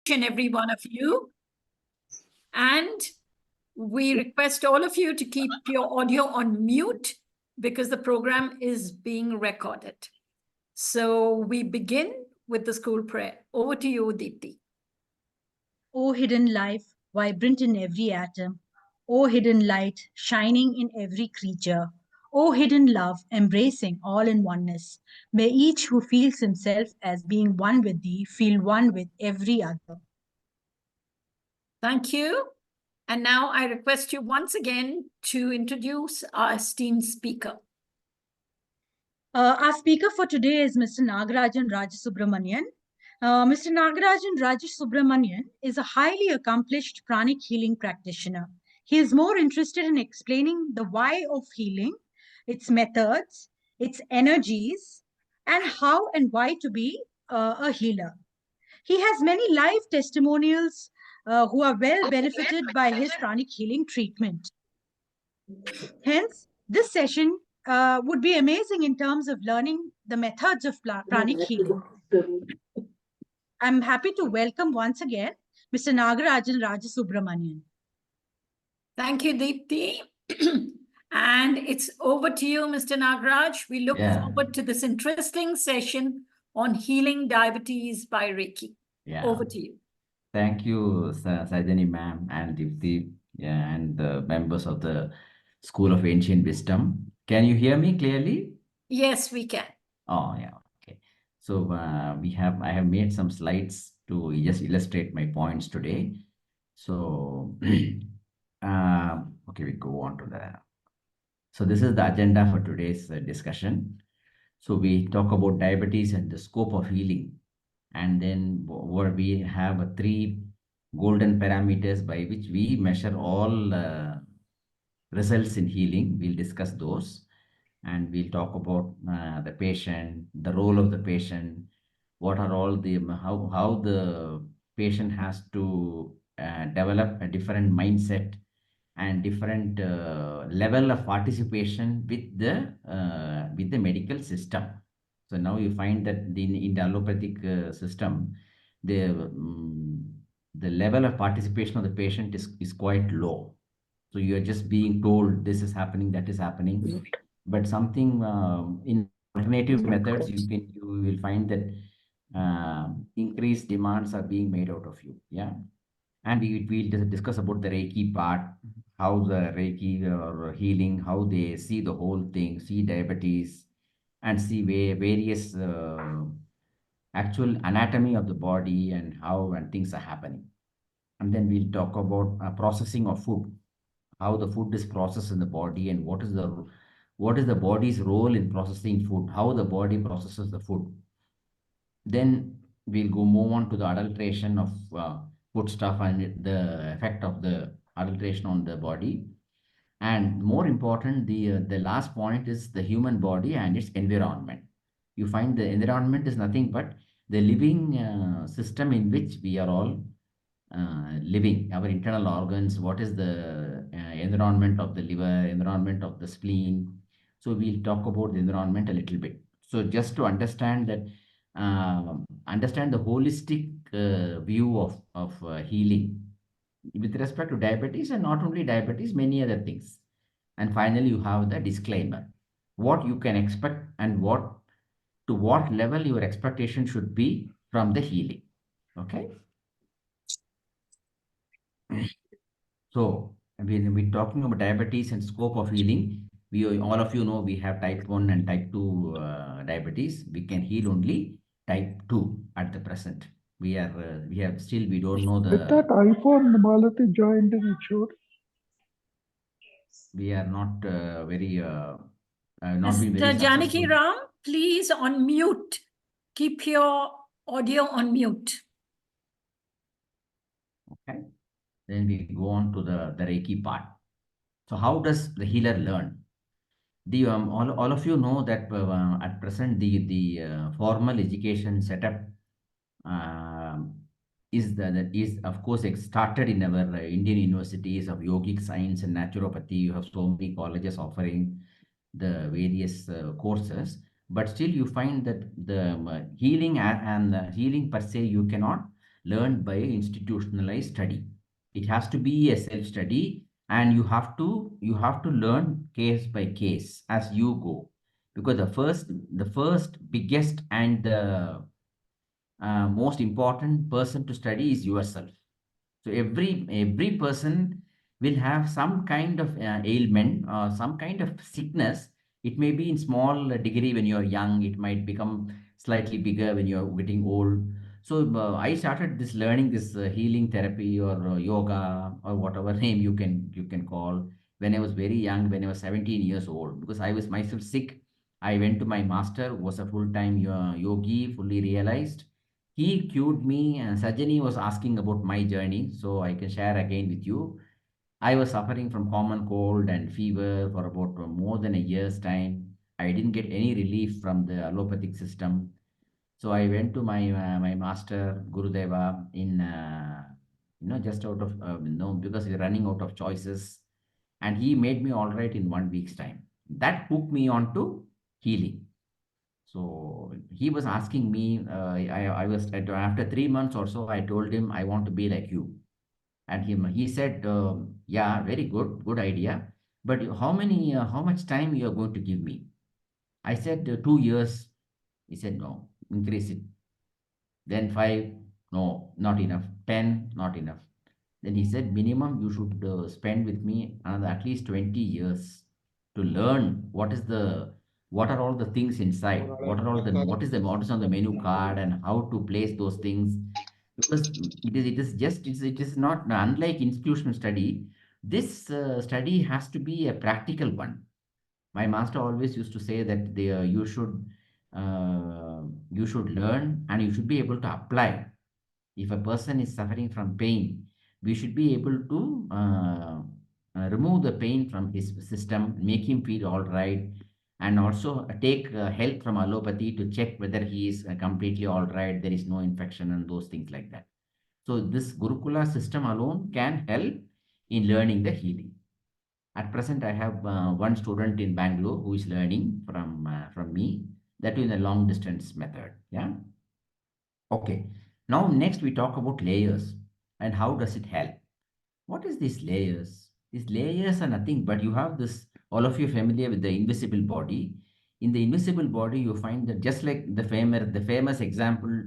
and every one of you. And we request all of you to keep your audio on mute because the program is being recorded. So we begin with the school prayer. Over to you, Deepti. O hidden life, vibrant in every atom. O hidden light, shining in every creature. O hidden love, embracing all in oneness. May each who feels himself as being one with thee feel one with every other. Thank you. And now I request you once again to introduce our esteemed speaker. Our speaker for today is Mr. Nagarajan Rajasubramanian. Mr. Nagarajan Rajasubramanian is a highly accomplished pranic healing practitioner. He is more interested in explaining the why of healing, its methods, its energies, and how and why to be a healer. He has many live testimonials who are well benefited by his pranic healing treatment. Hence, this session would be amazing in terms of learning the methods of pranic healing. I'm happy to welcome once again Mr. Nagarajan Rajasubramanian. Thank you, Deepti. And it's over to you, Mr. Nagaraj. We look forward to this interesting session on healing diabetes by Reiki. Over to you. Thank you, Sajani ma'am and Deepti, and the members of the School of Ancient Wisdom. Can you hear me clearly? Yes, we can. Oh, yeah. Okay. So I have made some slides to just illustrate my points today. So, okay, we go on to that. So this is the agenda for today's discussion. So we talk about diabetes and the scope of healing. And then where we have three golden parameters by which we measure all results in healing. We'll discuss those. And we'll talk about the patient, the role of the patient, what are all the, how the patient has to develop a different mindset and different level of participation with the medical system. So now you find that in the allopathic system, the level of participation of the patient is quite low. So you are just being told this is happening, that is happening. But something in alternative methods, you will find that increased demands are being made out of you. Yeah. And we'll discuss about the Reiki part, how the Reiki or healing, how they see the whole thing, see diabetes, and see various actual anatomy of the body and how and things are happening. And then we'll talk about processing of food, how the food is processed in the body and what is the body's role in processing food, how the body processes the food. Then we'll move on to the adulteration of food stuff and the effect of the adulteration on the body. And more important, the last point is the human body and its environment. You find the environment is nothing but the living system in which we are all living, our internal organs, what is the environment of the liver, environment of the spleen. So we'll talk about the environment a little bit. So just to understand that, understand the holistic view of healing with respect to diabetes, and not only diabetes, many other things. And finally, you have the disclaimer, what you can expect and to what level your expectation should be from the healing. Okay. So when we're talking about diabetes and scope of healing, all of you know we have type 1 and type 2 diabetes. We can heal only type 2 at the present. We don't know With that iPhone, Malati joined in sure. We are not very Sajani Ram, please unmute. Keep your audio on mute. Okay. Then we go on to the Reiki part. So how does the healer learn? All of you know that at present the formal education setup is of course started in our Indian universities of yogic science and naturopathy. You have so many colleges offering the various courses, but still you find that the healing and healing per se, you cannot learned by institutionalized study. It has to be a self study, and you have to learn case by case as you go, because the first biggest and the most important person to study is yourself. So every person will have some kind of ailment or some kind of sickness. It may be in small degree when you're young. It might become slightly bigger when you're getting old. So I started this learning this healing therapy or yoga or whatever name you can call when I was very young, when I was 17 years old, because I was myself sick. I went to my master, who was a full-time yogi, fully realized. He cured me, and Sajani was asking about my journey, so I can share again with you. I was suffering from common cold and fever for about more than a year's time. I didn't get any relief from the allopathic system, so I went to my master Gurudeva in just out of no, because we're running out of choices, and he made me all right in 1 week's time. That hooked me on to healing. So he was asking me, I was after 3 months or so, I told him I want to be like you. And he said, yeah, very good, good idea. But how much time you are going to give me? I said 2 years. He said, no, increase it. Then five, no, not enough. 10, not enough. Then he said, minimum you should spend with me another at least 20 years to learn what are all the things inside, what is on the menu card, and how to place those things. Because it is not unlike institutional study. This study has to be a practical one. My master always used to say that you should learn and you should be able to apply. If a person is suffering from pain, we should be able to remove the pain from his system, make him feel all right, and also take help from allopathy to check whether he is completely all right, there is no infection, and those things like that. So, this Gurukula system alone can help in learning the healing. At present, I have one student in Bangalore who is learning from me, that in a long distance method. Yeah. Okay. Now, next we talk about layers and how does it help. What is these layers? These layers are nothing but you have this, all of you familiar with the invisible body. In the invisible body, you find that just like the famous example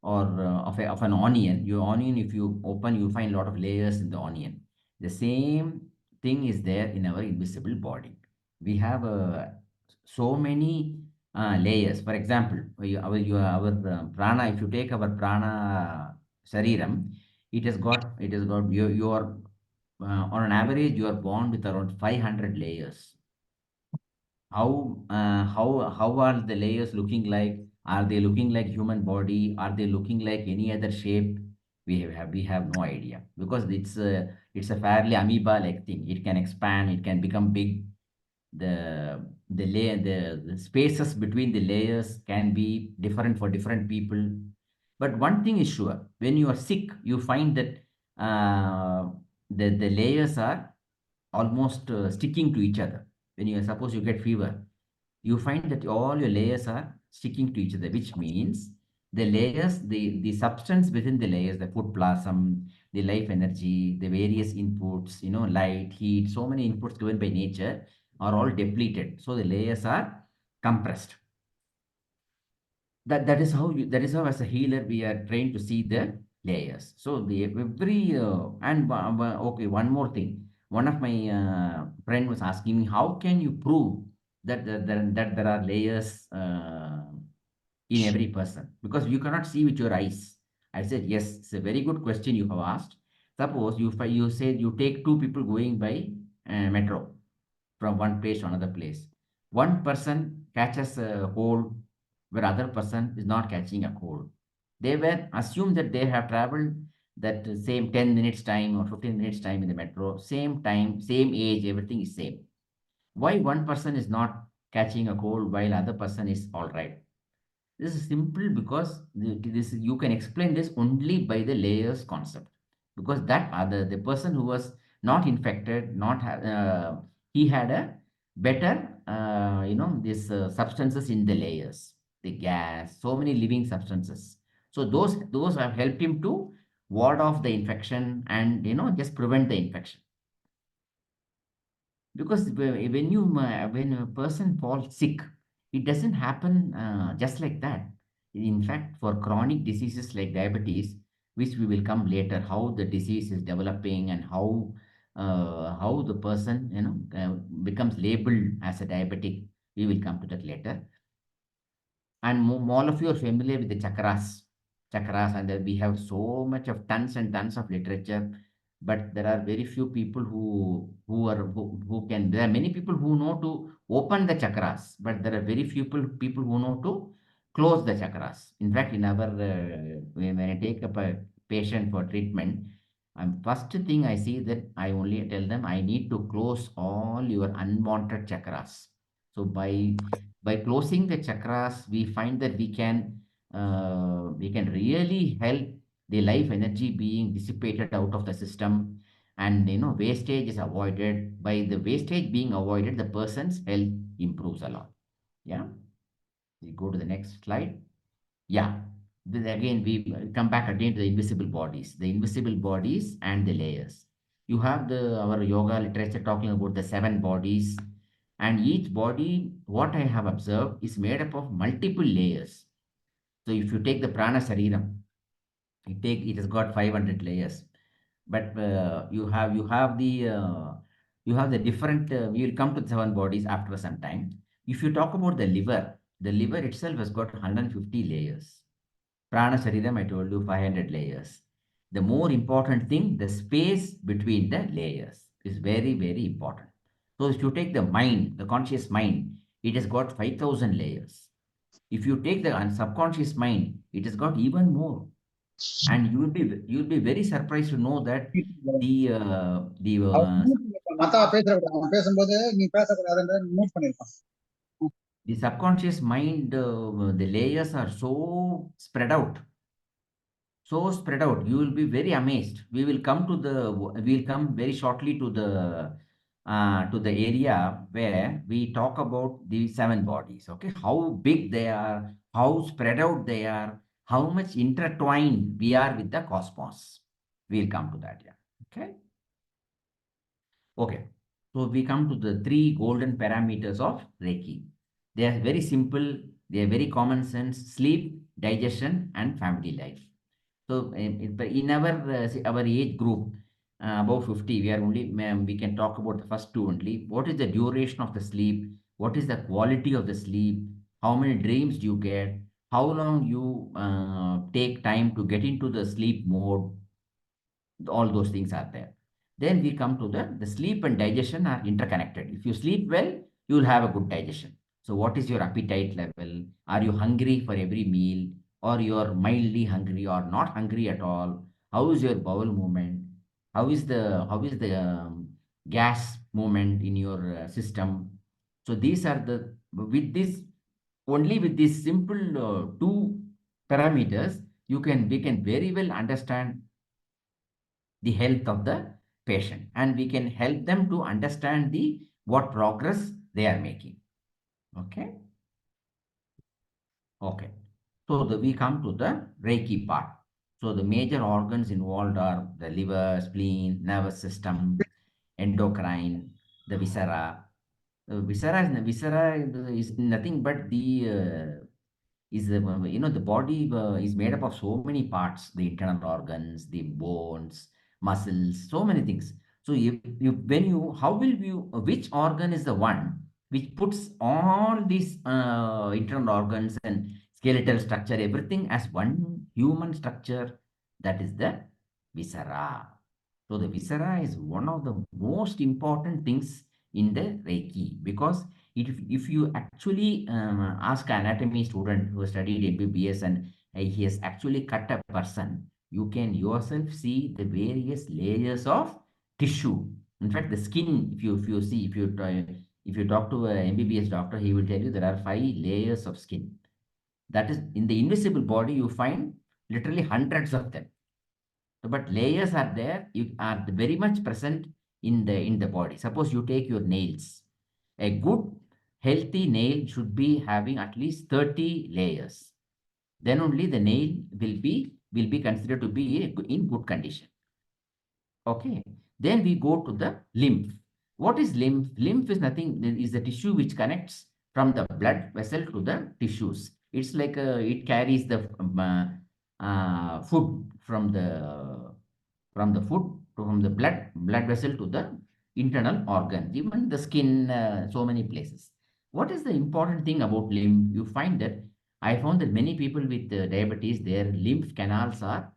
or of an onion. Your onion, if you open, you find a lot of layers in the onion. The same thing is there in our invisible body. We have so many layers. For example, our prana. If you take our prana shariram, it has got your on an average you are born with around 500 layers. How are the layers looking like? Are they looking like human body? Are they looking like any other shape? We have no idea, because it's a fairly amoeba like thing. It can expand, it can become big. The spaces between the layers can be different for different people. But one thing is sure: when you are sick, you find that the layers are almost sticking to each other. When you suppose you get fever, you find that all your layers are sticking to each other, which means the substance within the layers, the food plasm, the life energy, the various inputs, light, heat, so many inputs given by nature are all depleted. So the layers are compressed. That is how as a healer we are trained to see the layers. So the every okay, one more thing. One of my friend was asking me, how can you prove that there are layers in every person, because you cannot see with your eyes. I said, yes, it's a very good question you have asked. Suppose you said you take two people going by metro from one place to another place. One person catches a cold where other person is not catching a cold. They were assumed that they have traveled that same 10 minutes time or 15 minutes time in the metro, same time, same age, everything is same. Why one person is not catching a cold while other person is all right? This is simple because this you can explain this only by the layers concept, because that other the person who was not infected, not he had a better these substances in the layers, the gas, so many living substances. So those have helped him to ward off the infection and just prevent the infection. Because when a person falls sick, it doesn't happen just like that. In fact, for chronic diseases like diabetes, which we will come later, how the disease is developing and how the person becomes labeled as a diabetic, we will come to that later. And all of you are familiar with the chakras, and we have so much of tons and tons of literature, but there are very few people who can. There are many people who know to open the chakras, but there are very few people who know to close the chakras. In fact, in our when I take up a patient for treatment, first thing I see that I only tell them I need to close all your unwanted chakras. So by closing the chakras, we find that we can really help the life energy being dissipated out of the system, and wastage is avoided. By the wastage being avoided, the person's health improves a lot. Yeah, we go to the next slide. Yeah, again we come back again to the invisible bodies and the layers. You have our yoga literature talking about the 7 bodies, and each body, what I have observed, is made up of multiple layers. So if you take the prana sariram, it has got 500 layers. But you have the different. We will come to the 7 bodies after some time. If you talk about the liver itself has got 150 layers. Prana Shariram, I told you 500 layers. The more important thing, the space between the layers is very, very important. So if you take the mind, the conscious mind, it has got 5,000 layers. If you take the subconscious mind, it has got even more. And you'll be very surprised to know that the subconscious mind, the layers are so spread out. So spread out, you will be very amazed. We'll come very shortly to the area where we talk about the 7 bodies. Okay, how big they are, how spread out they are, how much intertwined we are with the cosmos. We'll come to that. Yeah. Okay. Okay. So we come to the 3 golden parameters of Reiki. They are very simple. They are very common sense: sleep, digestion, and family life. So in our age group, above 50, we can talk about the first 2 only. What is the duration of the sleep? What is the quality of the sleep? How many dreams do you get? How long you take time to get into the sleep mode? All those things are there. Then we come to the sleep and digestion are interconnected. If you sleep well, you will have a good digestion. So what is your appetite level? Are you hungry for every meal, or you are mildly hungry or not hungry at all? How is your bowel movement? How is the gas movement in your system? So these are the with this only with these simple 2 parameters, we can very well understand the health of the patient, and we can help them to understand the what progress they are making. Okay. Okay. So we come to the Reiki part. So the major organs involved are the liver, spleen, nervous system, endocrine, the viscera. Viscera is nothing but the body is made up of so many parts: the internal organs, the bones, muscles, so many things. So how will you which organ is the one which puts all these internal organs and skeletal structure, everything as one human structure? That is the viscera. So the viscera is one of the most important things in the Reiki, because if you actually ask an anatomy student who studied MBBS and he has actually cut a person, you can yourself see the various layers of tissue. In fact, the skin, if you talk to an MBBS doctor, he will tell you there are 5 layers of skin. That is, in the invisible body, you find literally hundreds of them. But layers are there, you are very much present in the body. Suppose you take your nails. A good healthy nail should be having at least 30 layers. then only the nail will be considered to be in good condition. Okay. Then we go to the lymph. What is lymph? Lymph is nothing, is the tissue which connects from the blood vessel to the tissues. It's like it carries the food from the food from the blood vessel to the internal organs, even the skin, so many places. What is the important thing about lymph? You find that I found that many people with diabetes, their lymph canals are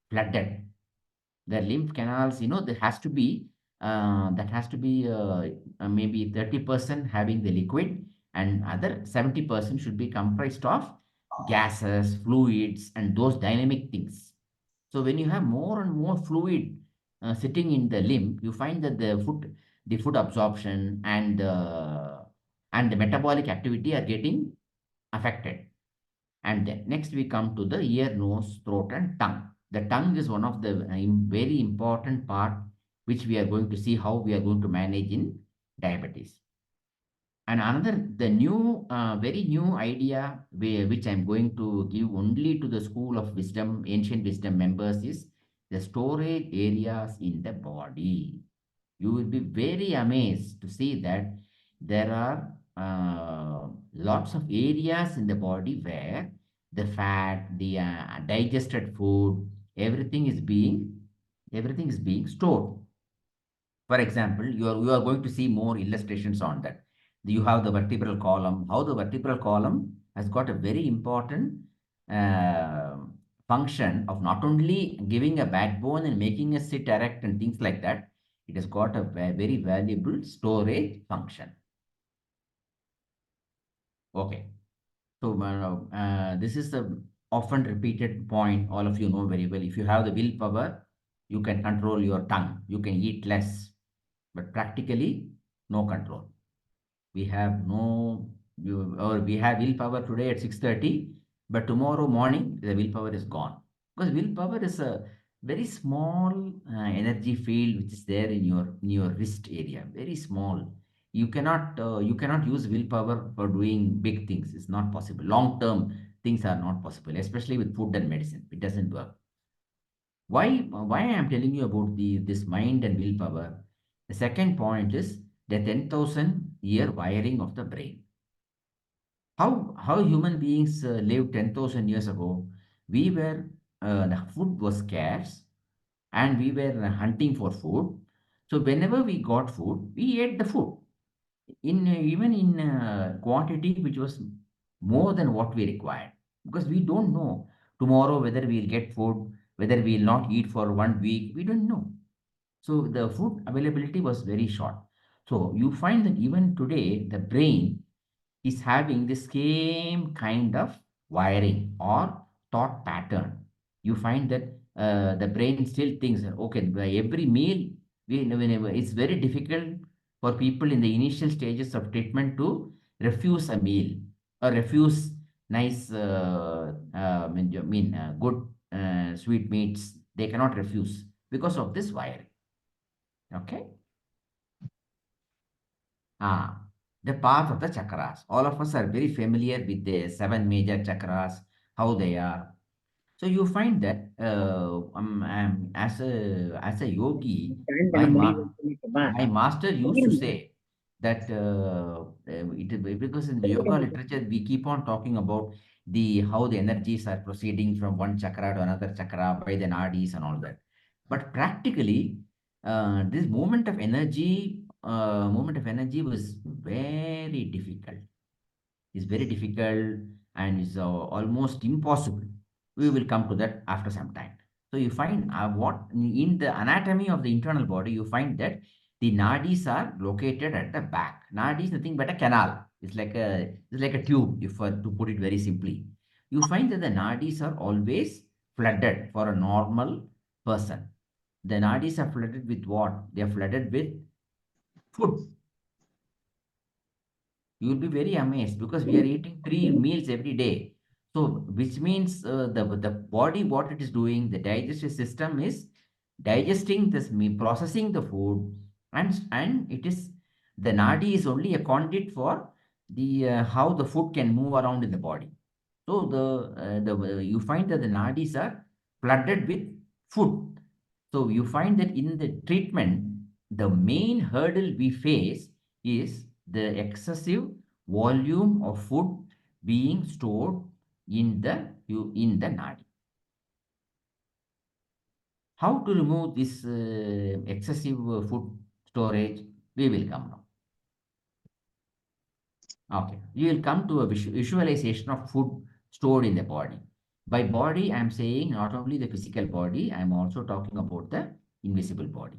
flooded. The lymph canals, there has to be maybe 30% having the liquid, and other 70% should be comprised of gases, fluids, and those dynamic things. So when you have more and more fluid sitting in the lymph, you find that the food absorption and the metabolic activity are getting affected. And then next we come to the ear, nose, throat, and tongue. The tongue is one of the very important part which we are going to see how we are going to manage in diabetes. And another, the new, very new idea which I'm going to give only to the school of wisdom, ancient wisdom members, is the storage areas in the body. You will be very amazed to see that there are lots of areas in the body where the fat, the digested food, everything is being stored. For example, you are going to see more illustrations on that. You have the vertebral column. How the vertebral column has got a very important uh, function of not only giving a backbone and making us sit erect and things like that. It has got a very valuable storage function. Okay. So this is the often repeated point. All of you know very well. If you have the willpower, you can control your tongue. You can eat less, but practically no control. We have no, or we have willpower today at 6:30, but tomorrow morning the willpower is gone, because willpower is a very small energy field which is there in your wrist area, very small. You cannot use willpower for doing big things. It's not possible. Long term things are not possible, especially with food and medicine. It doesn't work. Why I am telling you about this mind and willpower? The second point is the 10,000 year wiring of the brain. How human beings lived 10,000 years ago? We were The food was scarce, and we were hunting for food. So whenever we got food, we ate the food in even in quantity which was more than what we required, because we don't know tomorrow whether we'll get food, whether we'll not eat for 1 week. We don't know. So the food availability was very short. So you find that even today the brain is having the same kind of wiring or thought pattern. You find that the brain still thinks that, okay, by every meal, whenever it's very difficult for people in the initial stages of treatment to refuse a meal or refuse nice, good sweet meats. They cannot refuse because of this wiring. Okay. Ah, the path of the chakras. All of us are very familiar with the seven major chakras, how they are. So you find that as a yogi, my my master used to say that because in the yoga literature we keep on talking about the how the energies are proceeding from one chakra to another chakra by the nadis and all that. But practically, this movement of energy was very difficult. It's very difficult, and is almost impossible. We will come to that after some time. So you find what in the anatomy of the internal body, you find that the nadis are located at the back. Nadi is nothing but a canal. It's like a tube, if to put it very simply. You find that the nadis are always flooded for a normal person. The nadis are flooded with what? They are flooded with food. You will be very amazed, because we are eating 3 meals every day. So, which means the body, what it is doing, the digestive system is digesting this, processing the food, and it is the nadi is only a conduit for the how the food can move around in the body. So you find that the nadis are flooded with food. So you find that in the treatment, the main hurdle we face is the excessive volume of food being stored in the nadi. How to remove this excessive food storage? We will come now. Okay, you will come to a visualization of food stored in the body. By body, I am saying not only the physical body, I am also talking about the invisible body.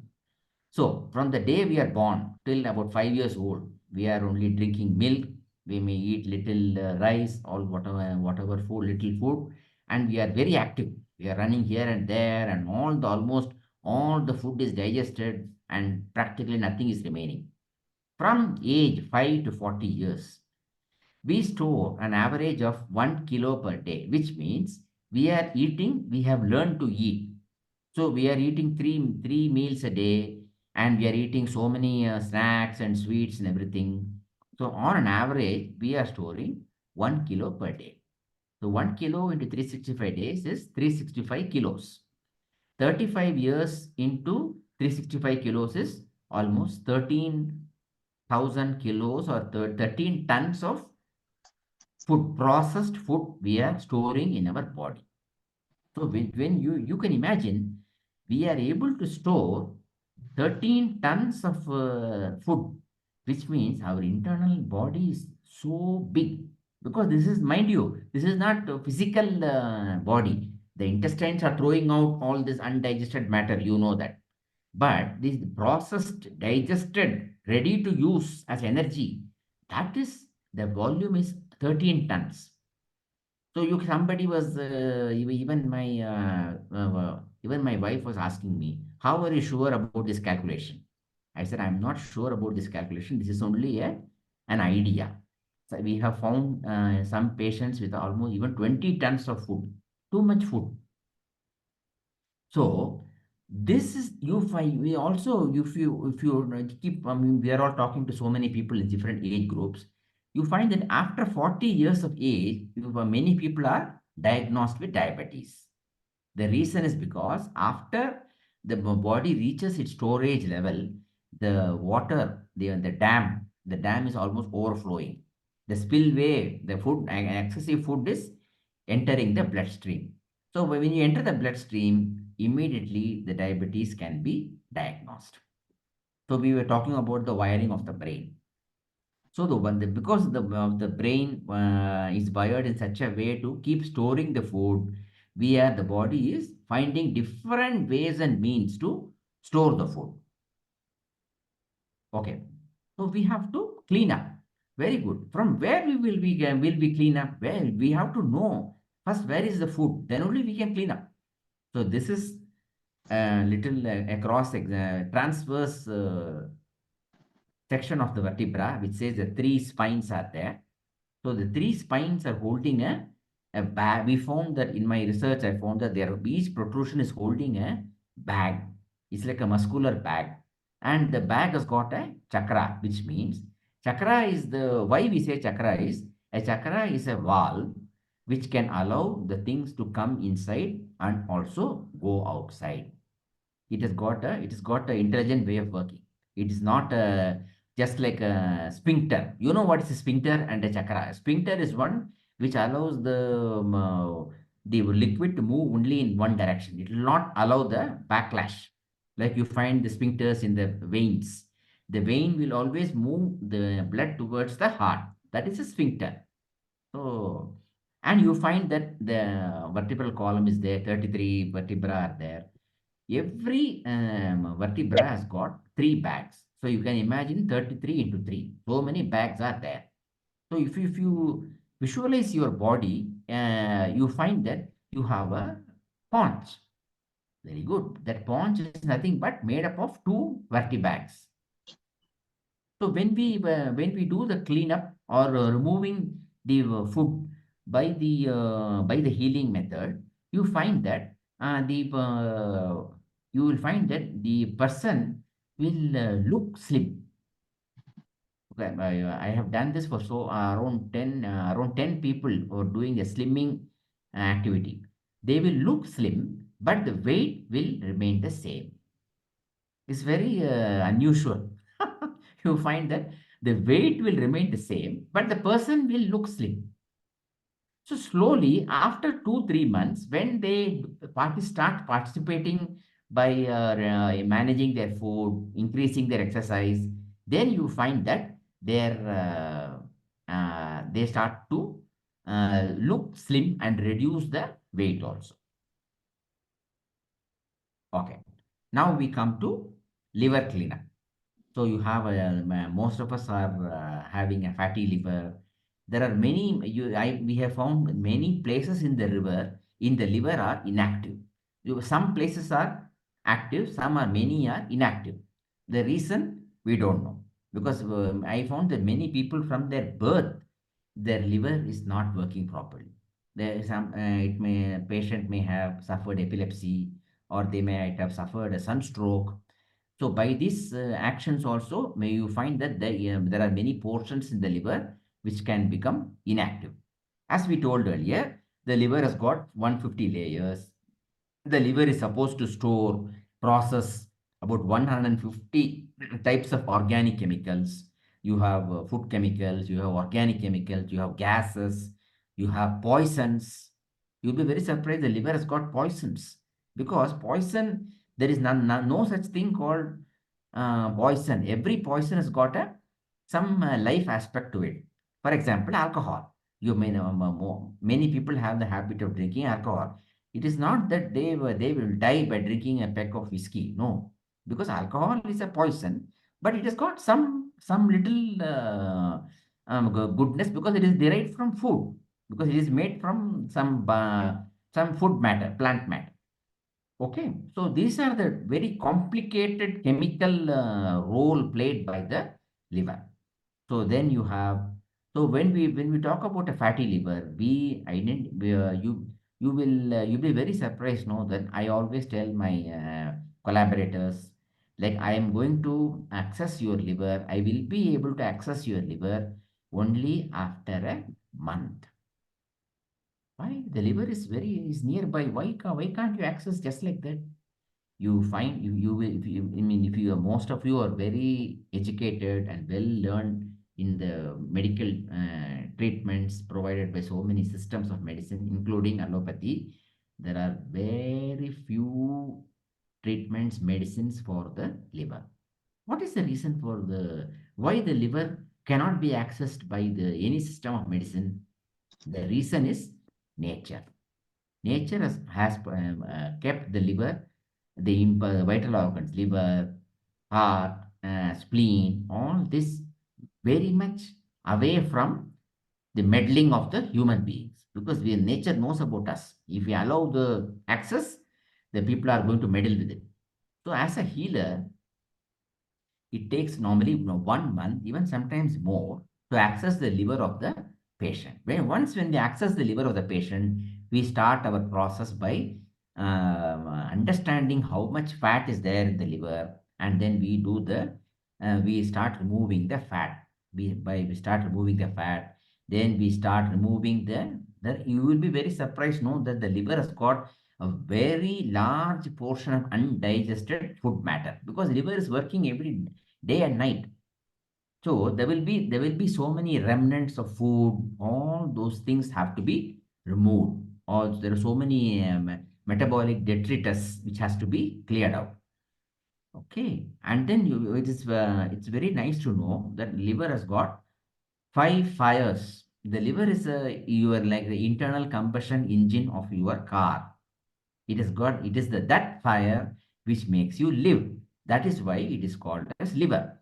So, from the day we are born till about 5 years old, we are only drinking milk. We may eat little rice, or whatever food, little food, and we are very active. We are running here and there, and almost all the food is digested, and practically nothing is remaining. From age 5 to 40 years, we store an average of 1 kilo per day, which means we have learned to eat. So we are eating three meals a day, and we are eating so many snacks and sweets and everything. So on an average, we are storing 1 kilo per day. So 1 kilo into 365 days is 365 kilos. 35 years into 365 kilos is almost 13,000 kilos, or 13 tons of food, processed food we are storing in our body. So when you can imagine, we are able to store 13 tons of food, which means our internal body is so big. Because this is, mind you, this is not a physical body. The intestines are throwing out all this undigested matter, you know that. But this processed, digested, ready to use as energy, that is, the volume is 13 tons. So somebody was even my wife was asking me, how are you sure about this calculation? I said, I'm not sure about this calculation. This is only an idea. So we have found some patients with almost even 20 tons of food, too much food. So this is, you find, we also, if you keep, I mean, we are all talking to so many people in different age groups. You find that after 40 years of age, many people are diagnosed with diabetes. The reason is because after the body reaches its storage level, the water, the dam is almost overflowing. The spillway, the food, excessive food is entering the bloodstream. So when you enter the bloodstream, immediately the diabetes can be diagnosed. So we were talking about the wiring of the brain. So because the brain is wired in such a way to keep storing the food, the body is finding different ways and means to store the food. Okay, so we have to clean up. Very good. From where will we clean up? Well, we have to know first where is the food. Then only we can clean up. So this is a little across transverse section of the vertebra, which says the three spines are there. So the three spines are holding a bag. We found that in my research, I found that each protrusion is holding a bag. It's like a muscular bag. And the bag has got a chakra, which means why we say chakra is, a chakra is a valve which can allow the things to come inside and also go outside. It has got an intelligent way of working. It is not just like a sphincter. You know what is a sphincter and a chakra? A sphincter is one which allows the liquid to move only in one direction. It will not allow the backlash. Like you find the sphincters in the veins. The vein will always move the blood towards the heart. That is a sphincter. So, and you find that the vertebral column is there, 33 vertebra are there. Every vertebra has got three bags. So you can imagine 33 into 3. So many bags are there. So if you visualize your body, you find that you have a paunch. Very good. That paunch is nothing but made up of two vertebrae. So when we do the cleanup or removing the food by the healing method, you find that the you will find that the person will look slim. Okay, I have done this for around 10 people who are doing a slimming activity. They will look slim, but the weight will remain the same. It's very unusual. You find that the weight will remain the same, but the person will look slim. So slowly, after 2 3 months, when they start participating by managing their food, increasing their exercise, then you find that they start to look slim and reduce the weight also. Okay. Now we come to liver cleanup. So you have most of us are having a fatty liver. There are we have found many places in the liver are inactive. Some places are active, many are inactive. The reason we don't know, because I found that many people from their birth, their liver is not working properly. There is patient may have suffered epilepsy, or they might have suffered a sunstroke. So by these actions also, may you find that there are many portions in the liver which can become inactive. As we told earlier, the liver has got 150 layers. The liver is supposed to store, process about 150 types of organic chemicals. You have food chemicals, you have organic chemicals, you have gases, you have poisons. You'll be very surprised the liver has got poisons, because poison, there is no such thing called poison. Every poison has got some life aspect to it. For example, alcohol. You may know many people have the habit of drinking alcohol. It is not that they will die by drinking a peck of whiskey. No, because alcohol is a poison, but it has got some little goodness, because it is derived from food, because it is made from some food matter, plant matter. Okay, so these are the very complicated chemical role played by the liver. So then you have, so when we talk about a fatty liver, you'll be very surprised, no, that I always tell my collaborators, like, I am going to access your liver. I will be able to access your liver only after a month. Why? The liver is nearby. Why can't you access just like that? You find you will, if you, I mean, if you are, most of you are very educated and well learned in the medical treatments provided by so many systems of medicine, including allopathy, there are very few treatments, medicines for the liver. What is the reason for the why the liver cannot be accessed by the any system of medicine? The reason is nature. Nature has kept the liver, the vital organs, liver, heart, spleen, all this very much away from the meddling of the human beings, because nature knows about us. If we allow the access, the people are going to meddle with it. So, as a healer, it takes normally 1 month, even sometimes more, to access the liver of the patient. When they access the liver of the patient, we start our process by understanding how much fat is there in the liver, and then we start removing the fat. We start removing the fat, then we start removing you will be very surprised, know that the liver has got a very large portion of undigested food matter, because liver is working every day and night. So there will be so many remnants of food. All those things have to be removed. Or there are so many metabolic detritus which has to be cleared out. Okay, and then it's very nice to know that liver has got 5 fires. The liver is your, like, the internal combustion engine of your car. It is that fire which makes you live. That is why it is called as liver.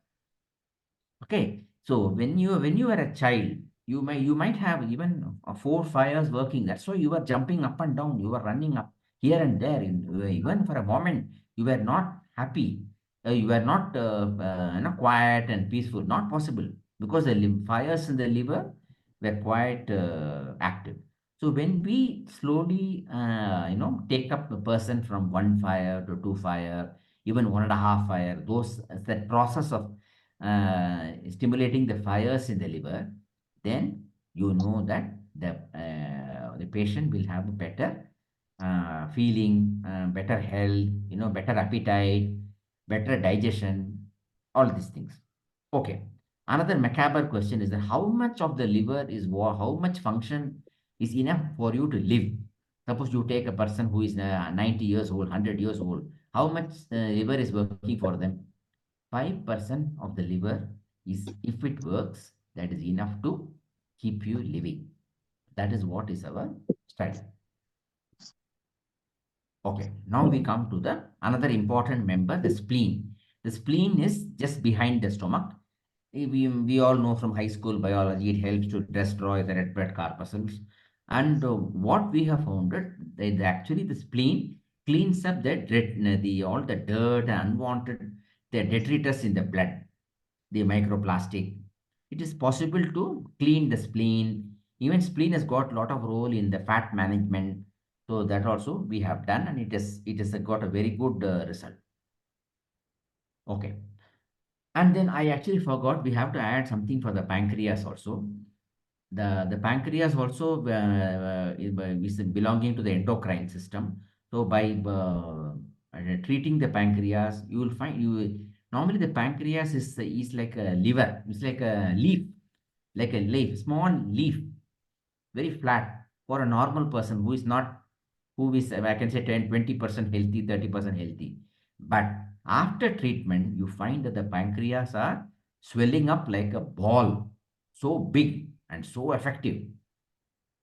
Okay, so when you are a child, you might have even 4 fires working. That's why you are jumping up and down. You are running up here and there. Even for a moment, you were not happy. You were not quiet and peaceful. Not possible, because the fires in the liver were quite active. So when we slowly take up a person from 1 fire to 2 fire, even 1.5 fire, that process of stimulating the fires in the liver, then you know that the patient will have a better feeling, better health, better appetite, better digestion, all these things. Okay. Another macabre question is that how much of the liver is how much function is enough for you to live? Suppose you take a person who is 90 years old, 100 years old, how much liver is working for them? 5% of the liver is, if it works, that is enough to keep you living. That is what is our study. Okay, now we come to the another important member, the spleen. The spleen is just behind the stomach. We all know from high school biology, it helps to destroy the red blood corpuscles. And what we have found that actually the spleen cleans up the all the dirt, unwanted, the detritus in the blood, the microplastic. It is possible to clean the spleen. Even spleen has got a lot of role in the fat management. So that also we have done, and it has got a very good result. Okay. And then I actually forgot we have to add something for the pancreas also. The pancreas also is belonging to the endocrine system. So by treating the pancreas, you will find normally the pancreas is like a liver. It's like a leaf, small leaf, very flat for a normal person who is not, who is, I can say 10, 20% healthy, 30% healthy. But after treatment, you find that the pancreas are swelling up like a ball, so big and so effective.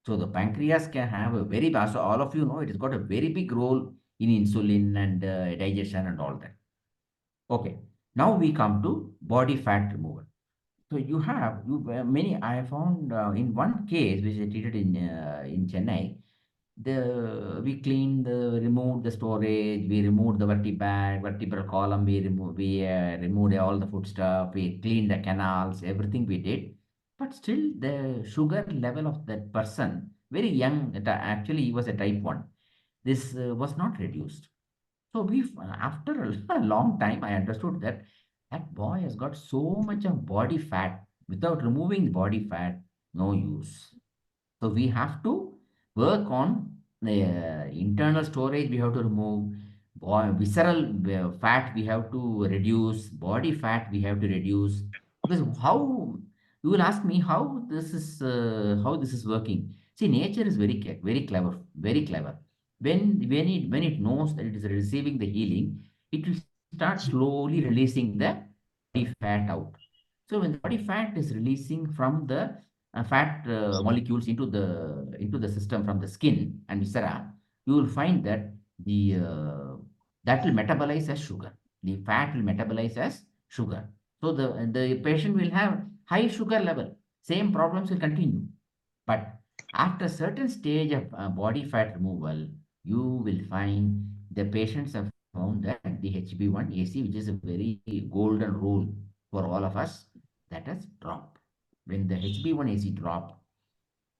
So the pancreas can have a very, so all of you know, it has got a very big role in insulin and digestion and all that. Okay, now we come to body fat removal. So many. I found in one case which I treated in Chennai, we cleaned removed the storage, we removed the vertebral column, we removed all the food stuff, we cleaned the canals, everything we did. But still the sugar level of that person, very young, actually he was a type 1. This was not reduced. So after a long time, I understood that that boy has got so much of body fat. Without removing body fat, no use. So we have to work on the internal storage. We have to remove visceral fat. We have to reduce body fat. We have to reduce, because how, you will ask me how this is working. See, nature is very clever, very clever. When it knows that it is receiving the healing, it will start slowly releasing the body fat out. So when the body fat is releasing from the fat molecules into the system from the skin and viscera, you will find that that will metabolize as sugar. The fat will metabolize as sugar. So the patient will have high sugar level. Same problems will continue. But after a certain stage of body fat removal, you will find the patients have found that the HB1AC, which is a very golden rule for all of us, that has dropped. When the HB1AC drop,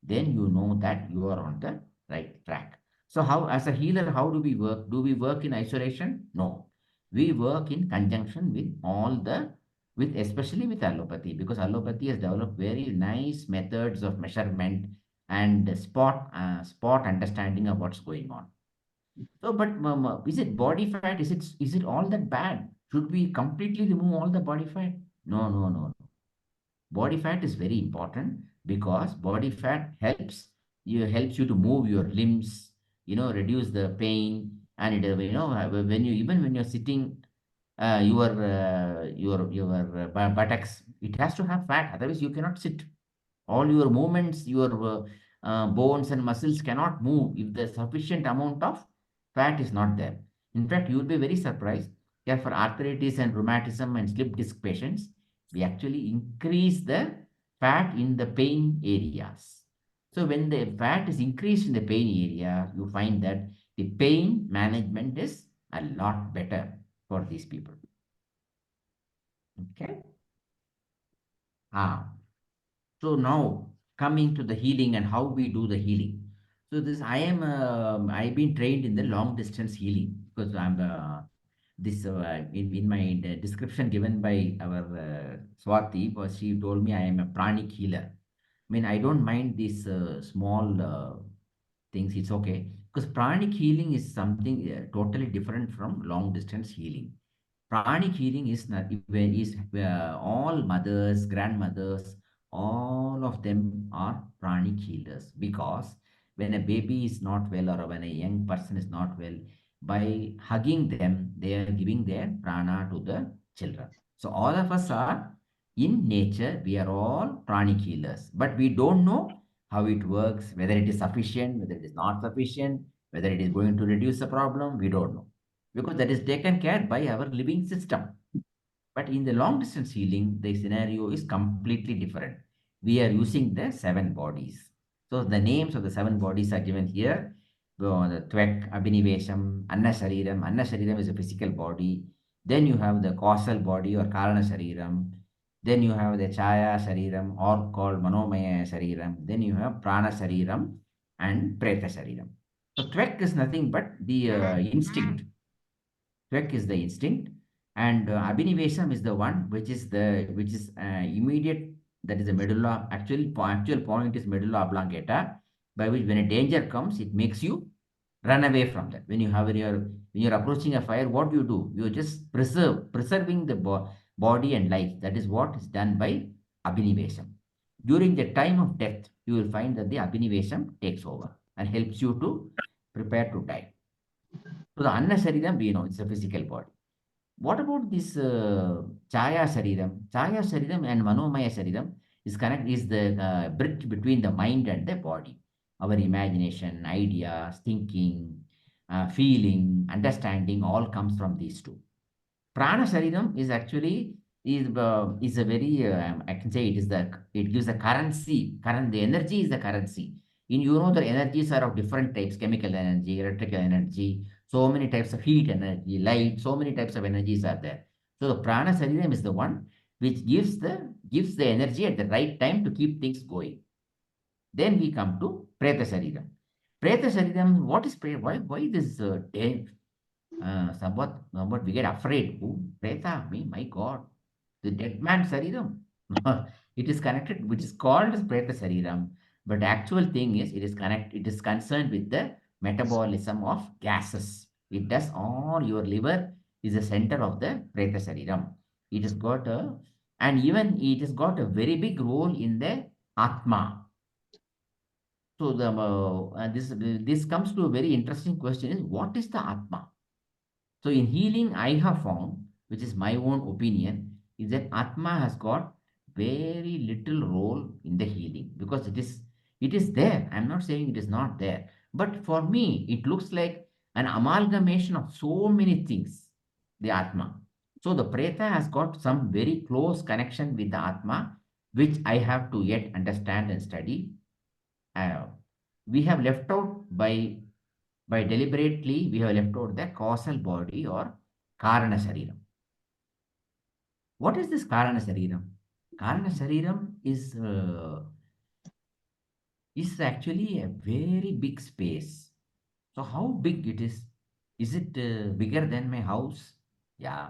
then you know that you are on the right track. So how, as a healer, how do we work? Do we work in isolation? No. We work in conjunction with especially with allopathy, because allopathy has developed very nice methods of measurement and spot understanding of what's going on. So, but is it body fat? Is it all that bad? Should we completely remove all the body fat? No, no, no. Body fat is very important because body fat helps you to move your limbs, reduce the pain, and when you're sitting, your buttocks, it has to have fat, otherwise you cannot sit. All your movements, your bones and muscles cannot move if the sufficient amount of fat is not there. In fact, you will be very surprised. Yeah, for arthritis and rheumatism and slip disc patients, we actually increase the fat in the pain areas. So when the fat is increased in the pain area, you find that the pain management is a lot better for these people. Okay. Ah, so now coming to the healing and how we do the healing. So I've been trained in the long distance healing because this in my description given by our Swati, was she told me I am a pranic healer. I mean, I don't mind these small things. It's okay because pranic healing is something totally different from long distance healing. Pranic healing is not is all mothers, grandmothers, all of them are pranic healers because when a baby is not well or when a young person is not well, by hugging them, they are giving their prana to the children. So all of us are in nature, we are all pranic healers, but we don't know how it works, whether it is sufficient, whether it is not sufficient, whether it is going to reduce the problem, we don't know because that is taken care by our living system. But in the long distance healing, the scenario is completely different. We are using the seven bodies. So the names of the seven bodies are given here. The Tvek, Abhinivesham, Anna Shariram. Anna Shariram is a physical body. Then you have the causal body or Karana Shariram. Then you have the Chaya Shariram or called Manomaya Shariram. Then you have Prana Shariram and Preta Shariram. So Tvek is nothing but the instinct. Tvek is the instinct, and Abhinivesham is the one which is immediate. That is the medulla. Actual point is medulla oblongata, by which when a danger comes, it makes you run away from that. When you have when you're approaching a fire, what do? You just preserving the body and life. That is what is done by Abhinivesham. During the time of death, you will find that the Abhinivesham takes over and helps you to prepare to die. So the Anna Shariram, we know it's a physical body. What about this Chaya Shariram? Chaya Shariram and Manomaya Shariram is the bridge between the mind and the body. Our imagination, ideas, thinking, feeling, understanding all comes from these two. Prana Shariram is actually is a very I can say it gives a currency. The energy is the currency. The energies are of different types: chemical energy, electrical energy, so many types of heat energy, light, so many types of energies are there. So the Prana Shariram is the one which gives the energy at the right time to keep things going. Then we come to Preta Shariram. Preta Shariram, what is Preta? Why this somewhat we get afraid. Who? Preta, me, my God. The dead man Sariram. It is connected, which is called as Preta Sariram. But the actual thing is it is concerned with the metabolism of gases. It does all your liver is the center of the Preta Sariram. It has got and even it has got a very big role in the Atma. So this comes to a very interesting question is what is the Atma? So in healing, I have found, which is my own opinion, is that Atma has got very little role in the healing because it is there. I'm not saying it is not there. But for me, it looks like an amalgamation of so many things, the Atma. So the Preta has got some very close connection with the Atma, which I have to yet understand and study. We have left out by deliberately, we have left out the causal body or Karana Shariram. What is this Karana Shariram? Karana Shariram is actually a very big space. So how big it is? Is it bigger than my house? Yeah.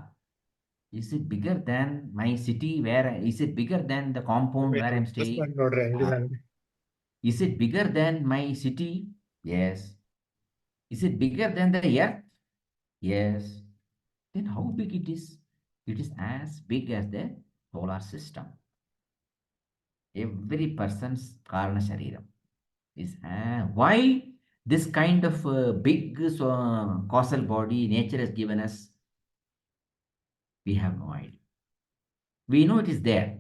Is it bigger than my city? Is it bigger than the compound where I'm staying? Is it bigger than my city? Yes. Is it bigger than the earth? Yes. Then how big it is? It is as big as the solar system. Every person's Karana Shariram is why this kind of big causal body nature has given us? We have no idea. We know it is there.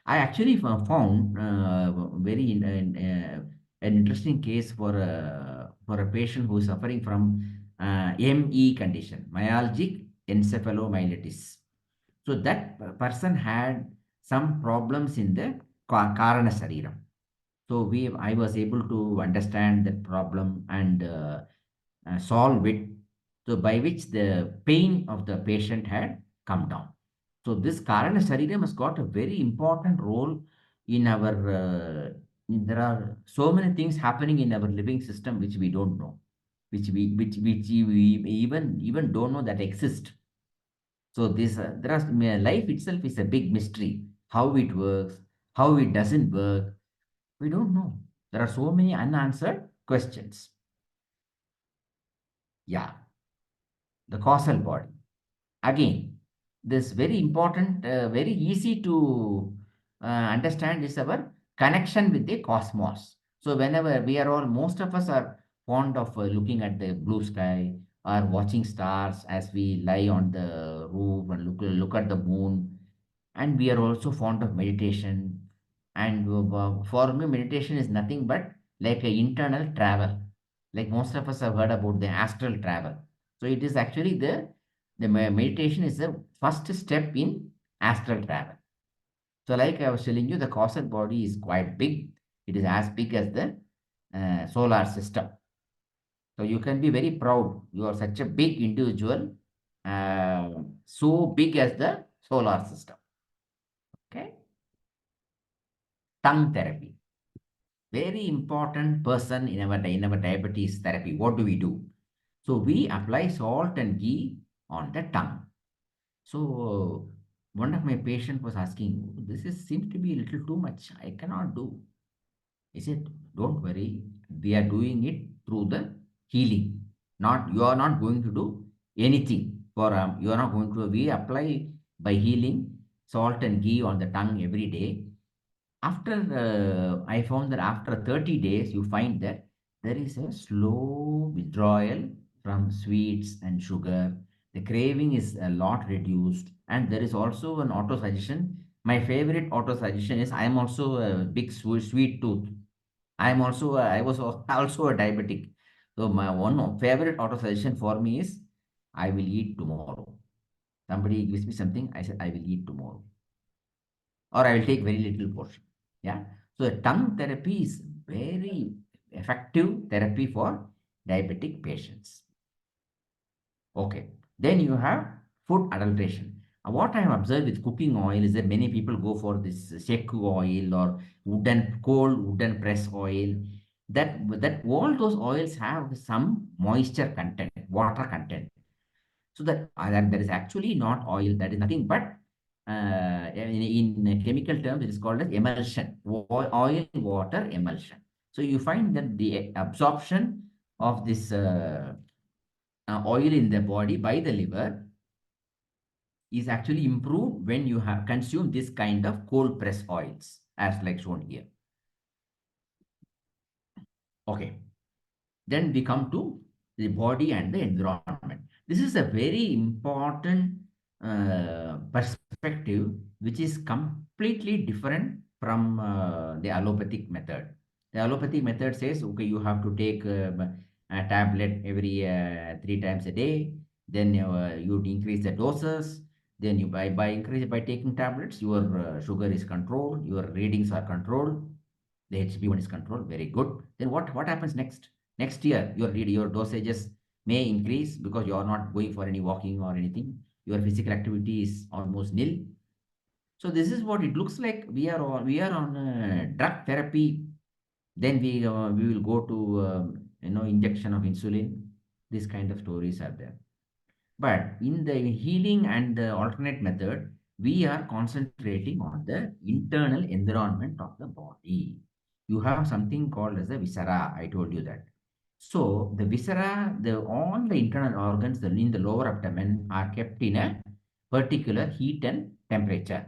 I actually found an interesting case for a patient who is suffering from ME condition, myalgic encephalomyelitis. So that person had some problems in the Karana Shariram. So I was able to understand that problem and solve it. So by which the pain of the patient had come down. So this Karana Shariram has got a very important role in our. There are so many things happening in our living system which we don't know, which we even don't know that exist. So this life itself is a big mystery. How it works, how it doesn't work, we don't know. There are so many unanswered questions. Yeah, the causal body. Again, this very important, very easy to understand is our connection with the cosmos. So whenever we are all, most of us are fond of looking at the blue sky or watching stars as we lie on the roof and look at the moon. And we are also fond of meditation. And for me, meditation is nothing but like an internal travel. Like most of us have heard about the astral travel. So it is actually the meditation is the first step in astral travel. So, like I was telling you, the causal body is quite big. It is as big as the solar system. So you can be very proud. You are such a big individual, uh, so big as the solar system. Okay. Tongue therapy. Very important person in our diabetes therapy. What do? So we apply salt and ghee on the tongue. So one of my patients was asking, this is seems to be a little too much. I cannot do. I said, don't worry. We are doing it through the healing. Not you are not going to do anything for you are not going to. We apply by healing salt and ghee on the tongue every day. After I found that after 30 days, you find that there is a slow withdrawal from sweets and sugar. The craving is a lot reduced, and there is also an auto suggestion. My favorite auto suggestion is I am also a big sweet tooth. I was also a diabetic. So my one favorite auto suggestion for me is I will eat tomorrow. Somebody gives me something, I said I will eat tomorrow, or I will take very little portion. Yeah. So tongue therapy is very effective therapy for diabetic patients. Okay. Then you have food adulteration. What I have observed with cooking oil is that many people go for this seku oil or cold wooden press oil. That all those oils have some moisture content, water content. So that there is actually not oil, that is nothing but in chemical terms, it is called as emulsion, oil water emulsion. So you find that the absorption of this oil in the body by the liver is actually improved when you have consumed this kind of cold press oils, as like shown here. Okay. Then we come to the body and the environment. This is a very important perspective, which is completely different from the allopathic method. The allopathic method says, okay, you have to take a tablet every 3 times a day. Then you increase the doses. Then you by taking tablets, your sugar is controlled, your readings are controlled, the HB1 is controlled. Very good. Then what happens next? Next year, your dosages may increase because you are not going for any walking or anything. Your physical activity is almost nil. So this is what it looks like. We are on drug therapy. Then we will go to injection of insulin. This kind of stories are there. But in the healing and the alternate method, we are concentrating on the internal environment of the body. You have something called as the viscera. I told you that. So the viscera, all the internal organs in the lower abdomen are kept in a particular heat and temperature.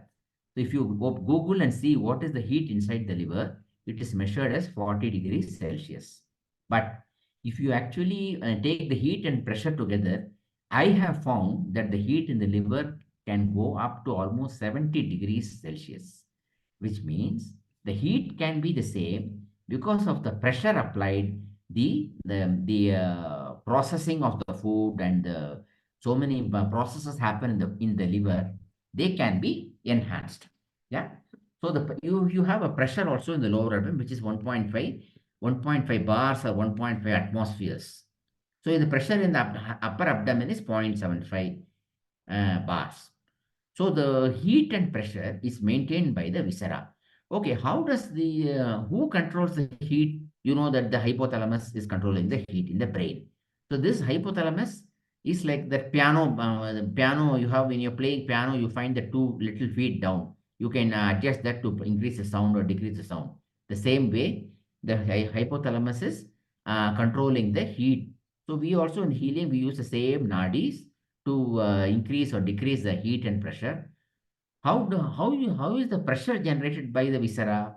So if you go Google and see what is the heat inside the liver, it is measured as 40 degrees Celsius. But if you actually take the heat and pressure together, I have found that the heat in the liver can go up to almost 70 degrees Celsius, which means the heat can be the same because of the pressure applied, the processing of the food and so many processes happen in the liver, they can be enhanced. Yeah. So you have a pressure also in the lower abdomen, which is 1.5 bars or 1.5 atmospheres. So the pressure in the upper abdomen is 0.75 bars. So the heat and pressure is maintained by the viscera. Okay, how does who controls the heat? You know that the hypothalamus is controlling the heat in the brain. So this hypothalamus is like that piano. The piano you have when you're playing piano, you find the two little feet down. You can adjust that to increase the sound or decrease the sound. The same way, the hypothalamus is controlling the heat. So we also in healing we use the same nadis to increase or decrease the heat and pressure. How is the pressure generated by the viscera?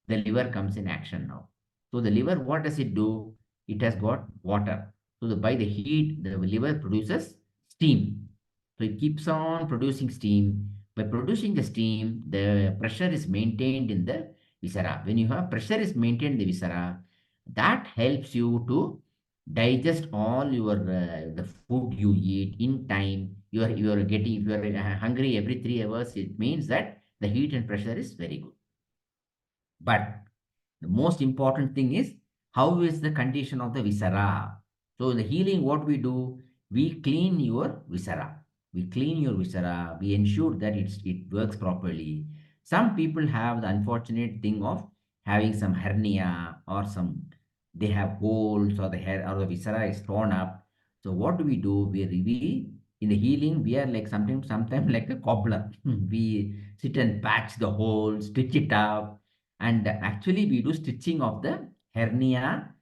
The liver comes in action now. So the liver, what does it do? It has got water. So by the heat, the liver produces steam. So it keeps on producing steam. By producing the steam, the pressure is maintained in the viscera. When you have pressure is maintained in the viscera, that helps you to digest all your the food you eat in time. You are getting, if you are hungry every 3 hours, it means that the heat and pressure is very good. But the most important thing is how is the condition of the viscera. So in the healing, what we do, we clean your viscera. We clean your viscera. We ensure that it works properly. Some people have the unfortunate thing of having some hernia or some they have holes or the hair or the viscera is torn up. So what do? We in the healing we are like sometimes like a cobbler. We sit and patch the hole, stitch it up, and actually we do stitching of the hernia.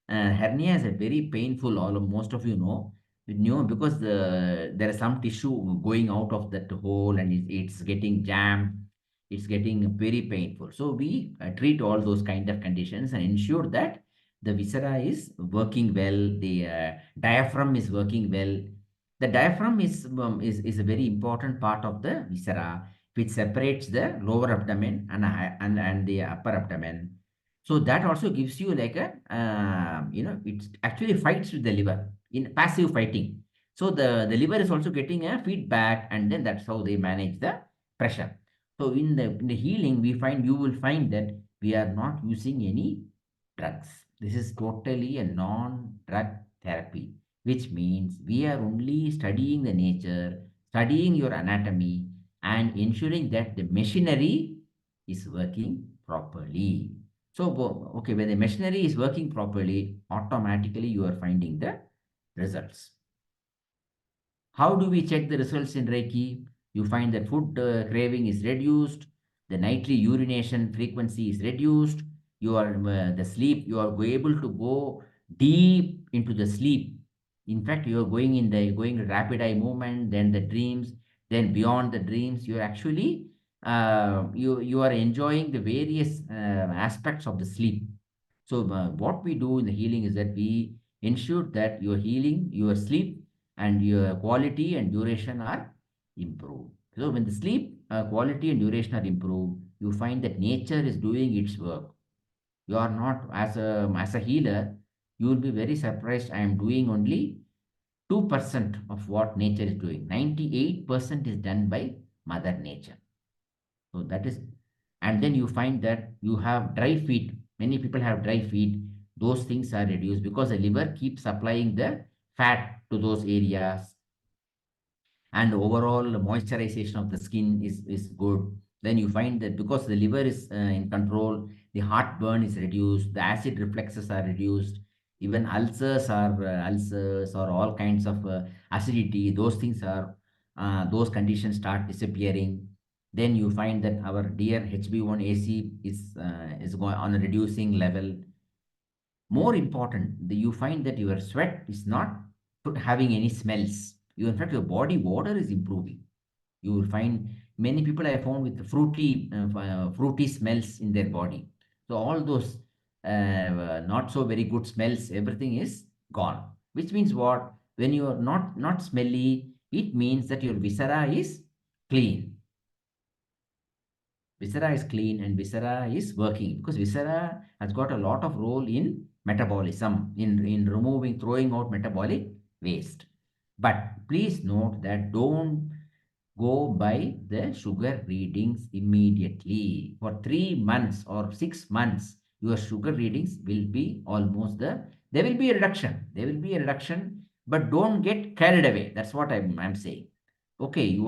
Hernia is a very painful, all of most of you know. You know because there is some tissue going out of that hole and it's getting jammed. It's getting very painful. So we treat all those kind of conditions and ensure that the viscera is working well, the diaphragm is working well. The diaphragm is a very important part of the viscera, which separates the lower abdomen and the upper abdomen. So that also gives you like a, it actually fights with the liver in passive fighting. So the liver is also getting a feedback, and then that's how they manage the pressure. So in the healing, you will find that we are not using any drugs. This is totally a non-drug therapy, which means we are only studying the nature, studying your anatomy, and ensuring that the machinery is working properly. So, okay, when the machinery is working properly, automatically you are finding the results. How do we check the results in Reiki? You find that food craving is reduced, the nightly urination frequency is reduced, the sleep, you are able to go deep into the sleep. In fact, you are going rapid eye movement, then the dreams, then beyond the dreams, you are actually you are enjoying the various aspects of the sleep. So what we do in the healing is that we ensure that your healing, your sleep, and your quality and duration are improved. So when the sleep quality and duration are improved, you find that nature is doing its work. You are not as a healer, you will be very surprised. I am doing only 2% of what nature is doing. 98% is done by Mother Nature. So that is, and then you find that you have dry feet. Many people have dry feet. Those things are reduced because the liver keeps supplying the fat to those areas, and the overall moisturization of the skin is good. Then you find that because the liver is in control, the heartburn is reduced, the acid reflexes are reduced, even ulcers or all kinds of acidity, those conditions start disappearing. Then you find that our dear HB1AC is going on a reducing level. More important, you find that your sweat is not having any smells. In fact, your body odor is improving. You will find many people I found with fruity smells in their body. So all those not so very good smells, everything is gone. Which means what? When you are not smelly, it means that your viscera is clean. Viscera is clean and viscera is working because viscera has got a lot of role in metabolism, in removing, throwing out metabolic waste. But please note that don't go by the sugar readings immediately. For 3 months or 6 months, your sugar readings will be there will be a reduction. There will be a reduction, but don't get carried away. That's what I'm saying. Okay,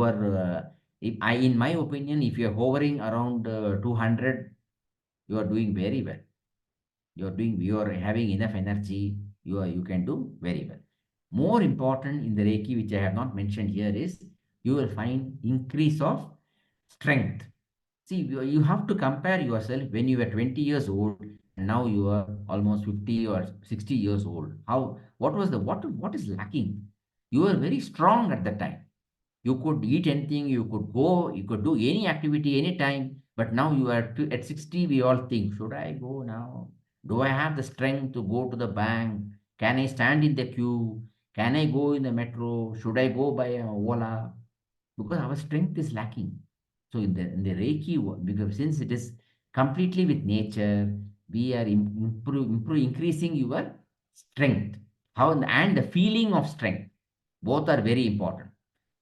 in my opinion, if you're hovering around 200, you are doing very well. You are having enough energy. You can do very well. More important in the Reiki, which I have not mentioned here, is you will find increase of strength. See, you have to compare yourself when you were 20 years old and now you are almost 50 or 60 years old. What is lacking? You were very strong at the time. You could eat anything, you could go, you could do any activity anytime. But now you are at 60, we all think, should I go now? Do I have the strength to go to the bank? Can I stand in the queue? Can I go in the metro? Should I go by a Ola? Because our strength is lacking. So in the Reiki, because since it is completely with nature, we are increasing your strength. How and the feeling of strength. Both are very important.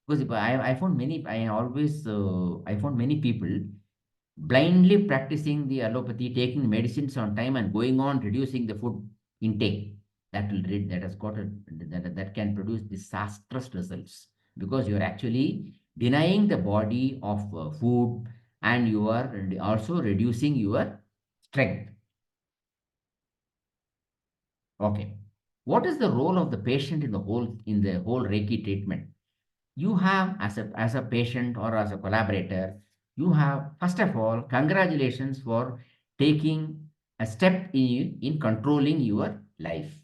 Because if I found many, I found many people blindly practicing the allopathy, taking medicines on time and going on reducing the food intake. That has got that can produce disastrous results, because you are actually denying the body of food, and you are also reducing your strength. Okay. What is the role of the patient in the whole Reiki treatment? You have, as a patient or as a collaborator, you have, first of all, congratulations for taking a step in controlling your life.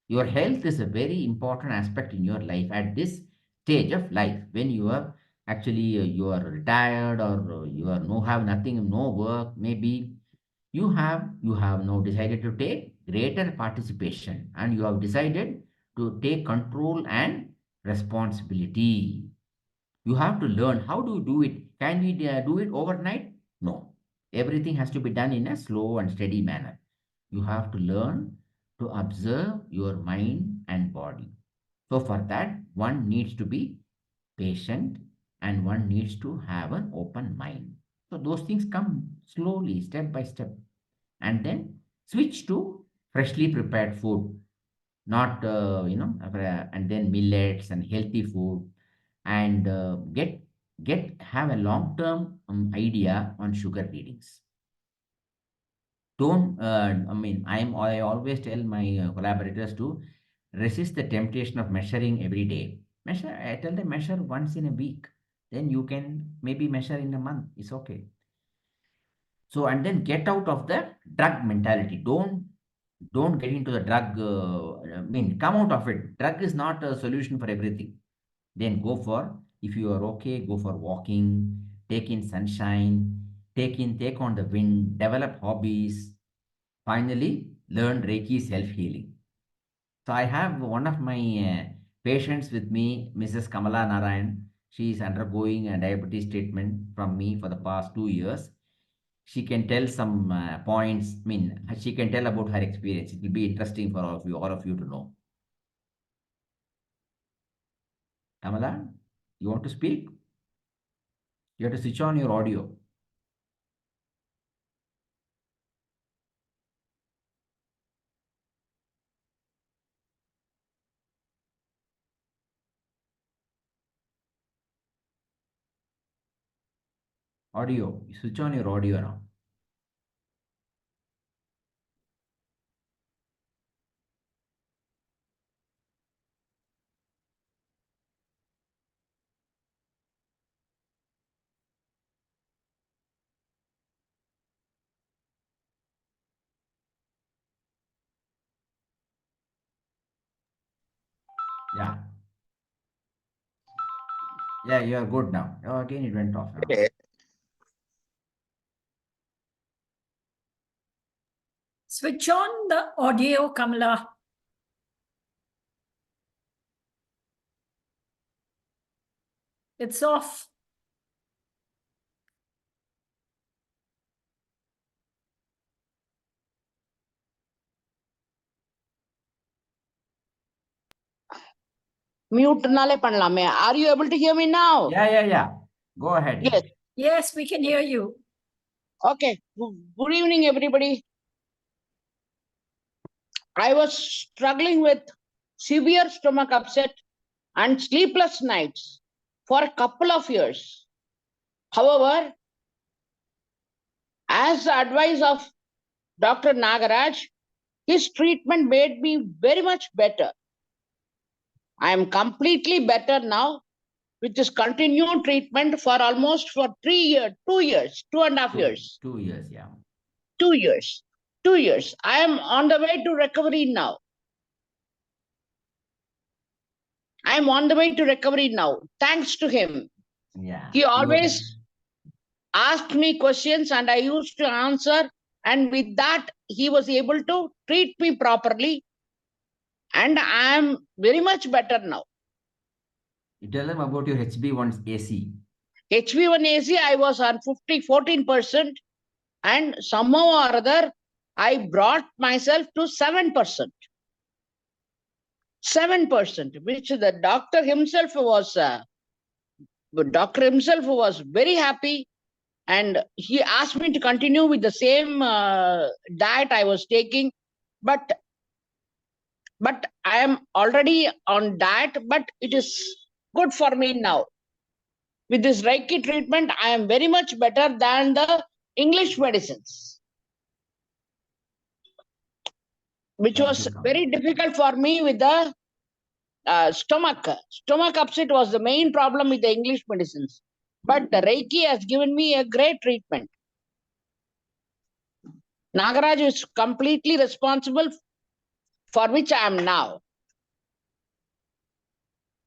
Your health is a very important aspect in your life at this stage of life, when you are actually you are retired, or you are no have nothing, no work, maybe you have now decided to take greater participation, and you have decided to take control and responsibility. You have to learn how to do it. Can we do it overnight? No. Everything has to be done in a slow and steady manner. You have to learn to observe your mind and body. So, for that, one needs to be patient, and one needs to have an open mind. So, those things come slowly, step by step. And then switch to freshly prepared food, not, and then millets and healthy food, and have a long term idea on sugar readings. Don't I always tell my collaborators to resist the temptation of measuring every day. I tell them, measure once in a week, then you can maybe measure in a month, it's okay. So, and then get out of the drug mentality. Don't get into the drug, come out of it. Drug is not a solution for everything. Then go for, if you are okay, go for walking, take in sunshine, take on the wind, develop hobbies. Finally, learn Reiki self-healing. So I have one of my patients with me, Mrs. Kamala Narayan. She is undergoing a diabetes treatment from me for the past 2 years. She can tell some points. She can tell about her experience. It will be interesting for all of you to know. Kamala, you want to speak? You have to switch on your audio. Audio. Switch on your audio now. Yeah. Yeah, you are good now. Oh, again, it went off now. Switch on the audio, Kamala. It's off. Mute nale panlame. Are you able to hear me now? Yeah. Go ahead. Yes. Yes, we can hear you. Okay. Good evening, everybody. I was struggling with severe stomach upset and sleepless nights for a couple of years. However, as the advice of Dr. Nagaraj, his treatment made me very much better. I am completely better now, with this continued treatment for almost for 3 years, 2 years, 2.5 years, 2 years, yeah. 2 years, 2 years. I am on the way to recovery now. I am on the way to recovery now, thanks to him. Yeah. He always asked me questions and I used to answer. And with that, he was able to treat me properly. And I am very much better now. You tell them about your HB1AC. HB1AC, I was on 14%. And somehow or other, I brought myself to 7%. 7%, which the doctor himself was very happy, and he asked me to continue with the same diet I was taking, but I am already on diet, but it is good for me now. With this Reiki treatment, I am very much better than the English medicines, which was very difficult for me with the stomach. Stomach upset was the main problem with the English medicines. But the Reiki has given me a great treatment. Nagaraj is completely responsible, for which I am now.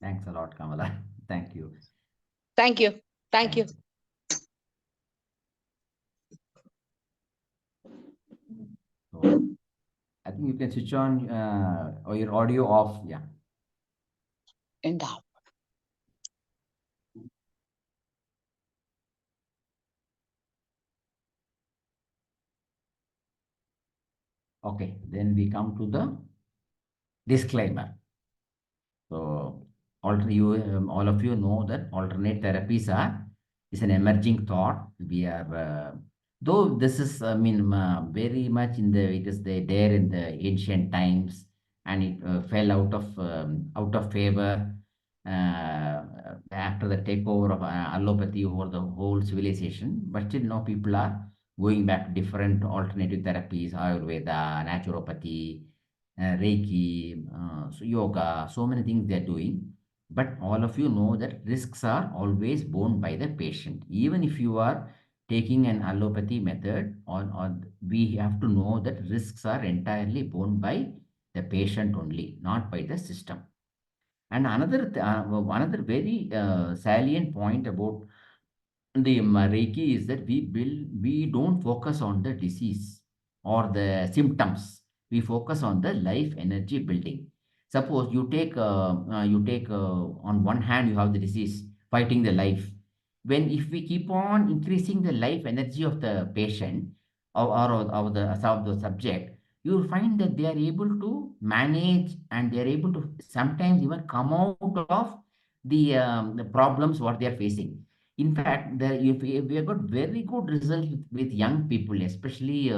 Thanks a lot, Kamala. Thank you. Thank you. Thank you. So, I think you can switch on or your audio off. Yeah. And out. Okay, then we come to the disclaimer. So, all of you know that alternate therapies is an emerging thought. We are, though this is, I mean, very much it is there in the ancient times, and it fell out of favor after the takeover of allopathy over the whole civilization. But still, now people are going back to different alternative therapies, Ayurveda, naturopathy, Reiki, so yoga, so many things they are doing. But all of you know that risks are always borne by the patient. Even if you are taking an allopathy method, or we have to know that risks are entirely borne by the patient only, not by the system. And another very salient point about the Reiki is that we don't focus on the disease or the symptoms. We focus on the life energy building. Suppose you take on one hand you have the disease fighting the life. When if we keep on increasing the life energy of the patient or the subject, you will find that they are able to manage and they are able to sometimes even come out of the problems what they are facing. In fact, we have got very good results with young people, especially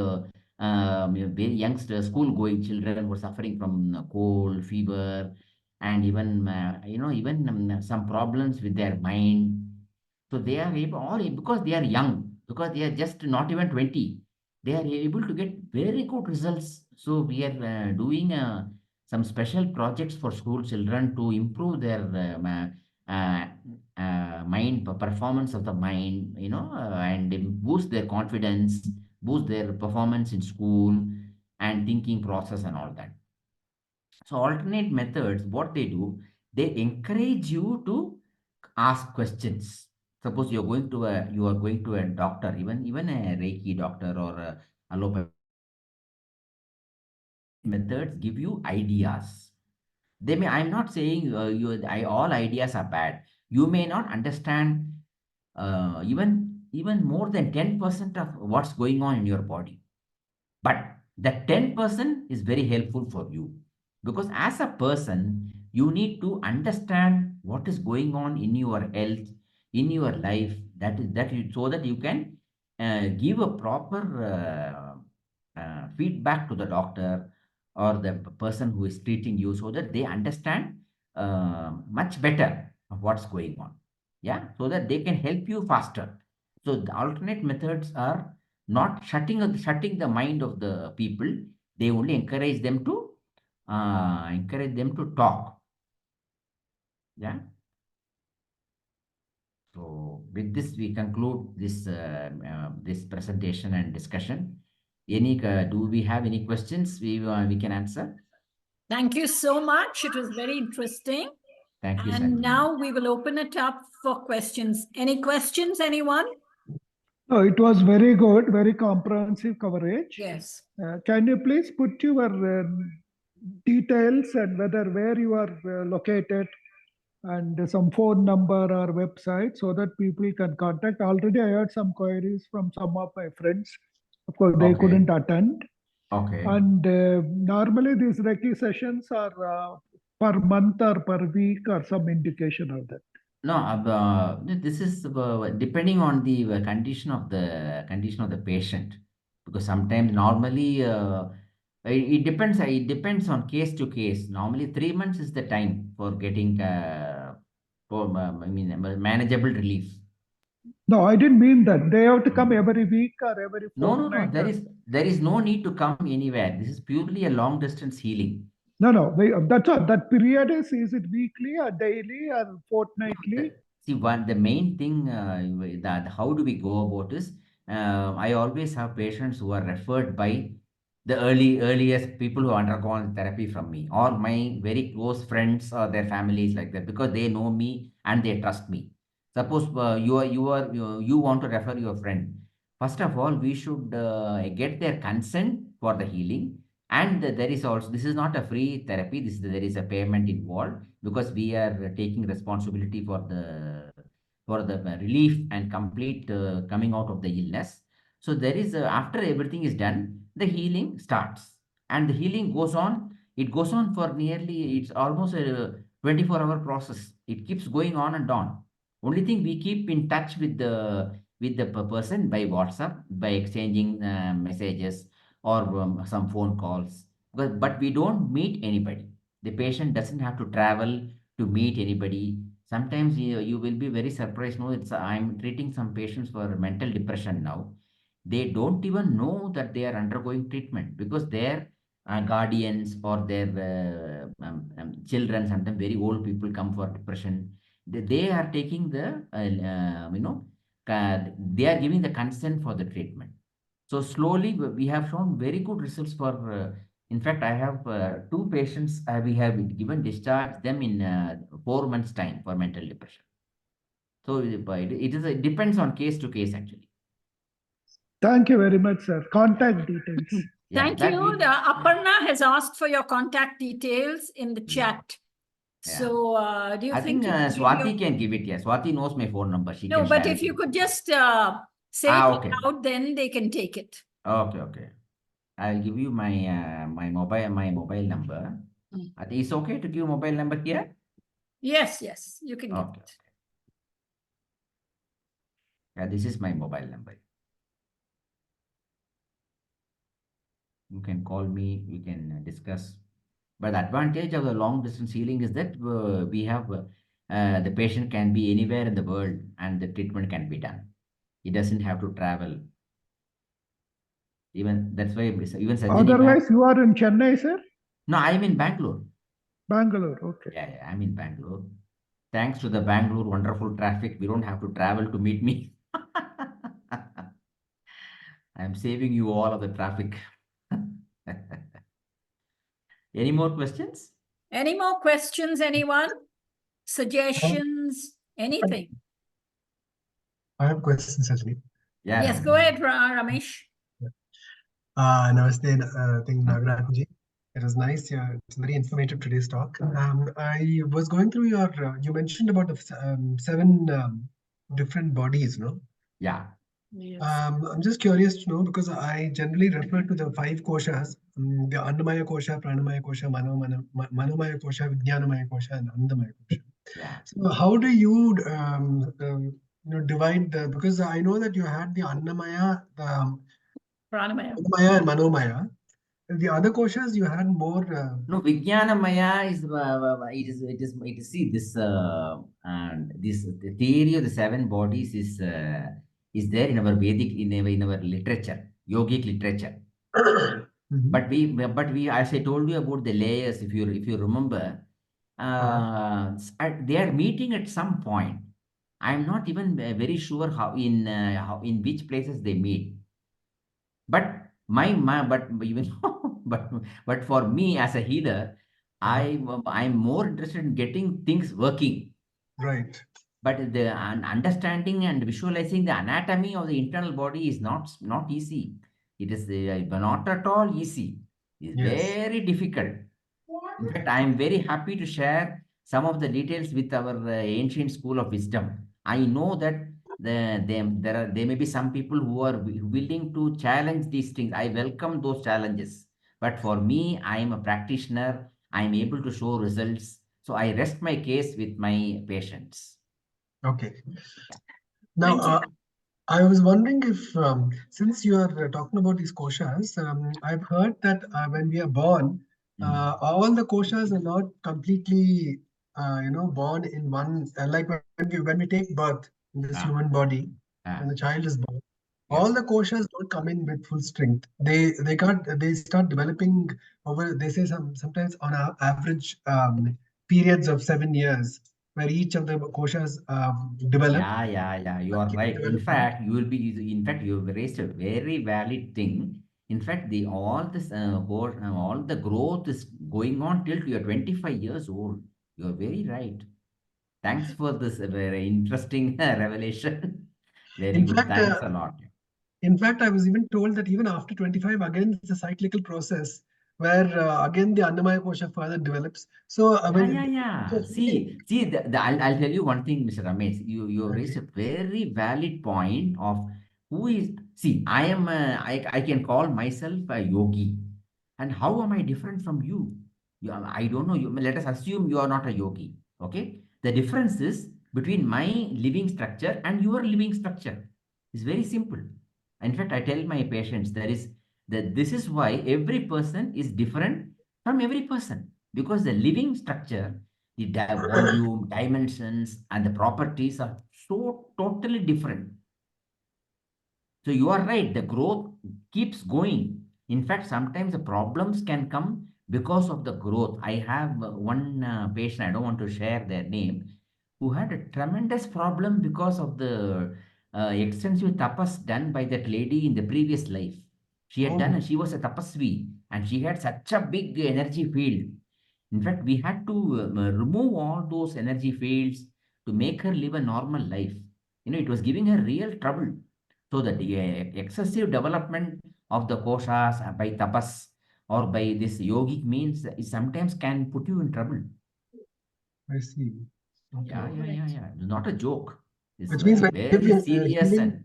very youngsters, school-going children who are suffering from cold, fever, and even some problems with their mind. So they are because they are young, because they are just not even 20, they are able to get very good results. So we are doing some special projects for school children to improve their mind performance of the mind, and boost their confidence, boost their performance in school and thinking process and all that. So alternate methods, what they do, they encourage you to ask questions. Suppose you are going to a doctor, even a Reiki doctor or a allopathy methods give you ideas. I'm not saying all ideas are bad. You may not understand even more than 10% of what's going on in your body. But that 10% is very helpful for you, because as a person, you need to understand what is going on in your health, in your life, so that you can give a proper feedback to the doctor or the person who is treating you, so that they understand much better of what's going on. Yeah, so that they can help you faster. So the alternate methods are not shutting the mind of the people. They only encourage them to talk. Yeah. So with this, we conclude this presentation and discussion. Do we have any questions we can answer? Thank you so much. It was very interesting. Thank you, And Sajani. now we will open it up for questions. Any questions, anyone? No, it was very good, very comprehensive coverage. Yes. Can you please put your details and where you are located and some phone number or website so that people can contact? Already I had some queries from some of my friends. Of course, they Okay. couldn't attend. Okay. And normally these Reiki sessions are per month or per week or some indication of that. No, this is depending on the condition of the patient, because sometimes normally it depends. It depends on case to case. Normally, 3 months is the time for getting manageable relief. No, I didn't mean that. They have to come every week or every No, no, no. fortnight. There is no need to come anywhere. This is purely a long distance healing. No. That's all. That period is it weekly or daily or fortnightly? See, the main thing that how do we go about is I always have patients who are referred by the earliest people who undergone therapy from me, or my very close friends or their families, like that, because they know me and they trust me. Suppose you want to refer your friend. First of all, we should get their consent for the healing, and there is also, this is not a free therapy. There is a payment involved, because we are taking responsibility for the relief and complete coming out of the illness. So there is after everything is done, the healing starts, and the healing goes on. It goes on for nearly, it's almost a 24-hour process. It keeps going on and on. Only thing, we keep in touch with the person by WhatsApp, by exchanging messages or some phone calls. But we don't meet anybody. The patient doesn't have to travel to meet anybody. Sometimes you will be very surprised. No, I'm treating some patients for mental depression now. They don't even know that they are undergoing treatment, because their guardians or their children, sometimes very old people, come for depression. They are taking they are giving the consent for the treatment. So slowly we have shown very good results for. In fact, I have two patients. We have given discharge them in 4 months' time for mental depression. So it depends on case to case, actually. Thank you very much, sir. Contact details. Yeah, Thank that you. we- Aparna has asked for your contact details in the chat. Yeah. So do you I think you could give Swati your- can give it. Yeah, Swati knows my phone number. She No, can but share if it. you could just say it Okay. out, then they can take it. Okay. I'll give you my mobile number. Mm. I think it's okay to give mobile number here. Yes, you can give Okay. it. Yeah, this is my mobile number. You can call me. We can discuss. But the advantage of the long distance healing is that we have the patient can be anywhere in the world and the treatment can be done. He doesn't have to travel. Even that's why even Sajani. Otherwise, you are in Chennai, sir? No, I'm in Bangalore. Bangalore, okay. Yeah, I'm in Bangalore. Thanks to the Bangalore wonderful traffic, we don't have to travel to meet me. I'm saving you all of the traffic. Any more questions? Any more questions, anyone? Suggestions? Anything? I have questions, Sajani. Yeah. Yes, go ahead, Ramesh. Namaste, Nagarajan. It was nice. Yeah, it's very informative today's talk. I was going through your. You mentioned about the 7 different bodies, no? Yeah. Yes. I'm just curious to know, because I generally refer to the 5 koshas: the Annamaya kosha, Pranamaya kosha, Manomaya kosha, Vijnanamaya kosha, and Anandamaya kosha. Yeah. So how do you divide the? Because I know that you had the Annamaya, the Pranamaya. Maya and Manomaya. The other koshas you had more. No, Vijnanamaya it is see this and this the theory of the 7 bodies is there in our Vedic in our literature, yogic literature. Mhm. But we as I told you about the layers, if you remember, They are meeting at some point. I'm not even very sure how in which places they meet. But but even but for me as a healer, I'm more interested in getting things working. Right. But the understanding and visualizing the anatomy of the internal body is not easy. It is not at all easy. It's Yes. very difficult. In fact, I am very happy to share some of the details with our ancient school of wisdom. I know that there may be some people who are willing to challenge these things. I welcome those challenges. But for me, I am a practitioner. I am able to show results. So I rest my case with my patients. Okay. Thank you. Now, I was wondering if, since you are talking about these koshas, I've heard that when we are born, all the koshas are not completely, born in one. Like when we take birth in this Ah. human body, Ah. when the child is born, Yes. all the koshas don't come in with full strength. They start developing over. They say sometimes on average periods of 7 years, where each of the koshas develop. Yeah. You are Keep right. In development. fact, you will be. In fact, you have raised a very valid thing. In fact, all the growth is going on till you are 25 years old. You are very right. Thanks for this very interesting revelation. Very In good. fact, Thanks a lot. I was even told that even after 25, again, it's a cyclical process where again the Annamaya Kosha further develops. So, Yeah. I'll tell you one thing, Mr. Ramesh. You raised a very valid point of who is. See, I can call myself a yogi, and how am I different from you? I don't know. Let us assume you are not a yogi. Okay. The difference is between my living structure and your living structure. It's very simple. In fact, I tell my patients that this is why every person is different from every person because the living structure, the volume, dimensions, and the properties are so totally different. So you are right, the growth keeps going. In fact, sometimes the problems can come because of the growth. I have one patient, I don't want to share their name, who had a tremendous problem because of the extensive tapas done by that lady in the previous life. She was a tapasvi, and she had such a big energy field. In fact, we had to remove all those energy fields to make her live a normal life. It was giving her real trouble. So the excessive development of the koshas by tapas or by this yogic means is sometimes can put you in trouble. I see. Yeah. Okay. It's not a joke. It's Which means when you very give serious healing, and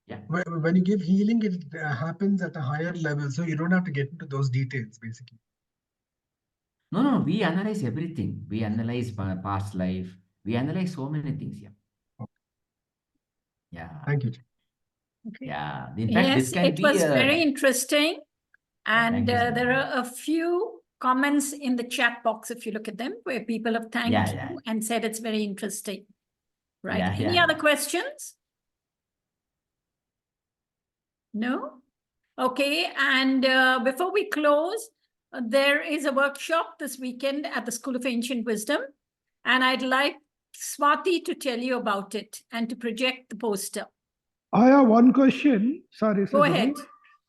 yeah. when you give healing, it happens at a higher level. So you don't have to get into those details, basically. No. We analyze everything. We analyze past life. We analyze so many things here. Okay. Yeah. Thank you. Okay. Yeah. In fact, this Yes, can it be was a. very interesting. Yeah, And thank you so there much. are a few comments in the chat box, if you look at them, where people have thanked Yeah. you and said it's very interesting. Right. Yeah, Any yeah. other questions? No? Okay. And before we close, there is a workshop this weekend at the School of Ancient Wisdom. And I'd like Swati to tell you about it and to project the poster. I have one question. Sorry, Go ahead.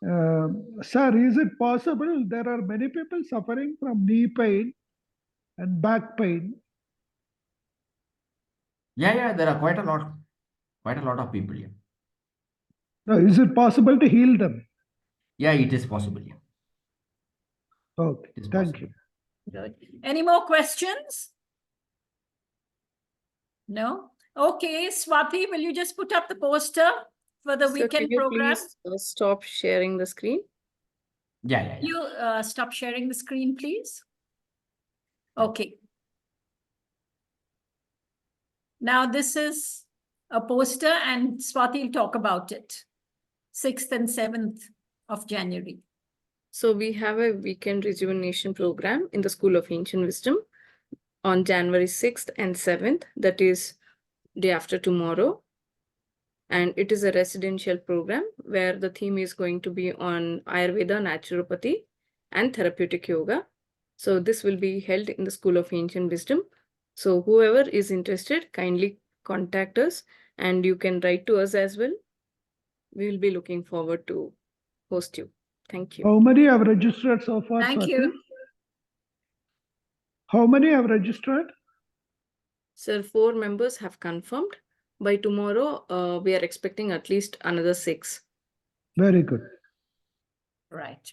Sir, is it possible there are many people suffering from knee pain and back pain? Yeah, there are quite a lot of people here. Now, is it possible to heal them? Yeah, it is possible. Yeah. Okay, It is thank possible. you. Good. Any more questions? No? Okay, Swati, will you just put up the poster for the So weekend can you program? please stop sharing the screen? Yeah. You stop sharing the screen, please. Okay. Now this is a poster and Swati will talk about it. 6th and 7th of January. So we have a weekend rejuvenation program in the School of Ancient Wisdom on January 6th and 7th, that is day after tomorrow. And it is a residential program where the theme is going to be on Ayurveda, naturopathy, and therapeutic yoga. So this will be held in the School of Ancient Wisdom. So whoever is interested, kindly contact us, and you can write to us as well. We will be looking forward to host you. Thank you. How many have registered so far? Thank Swati? you. How many have registered? Sir, 4 members have confirmed. By tomorrow, we are expecting at least another 6. Very good. Right.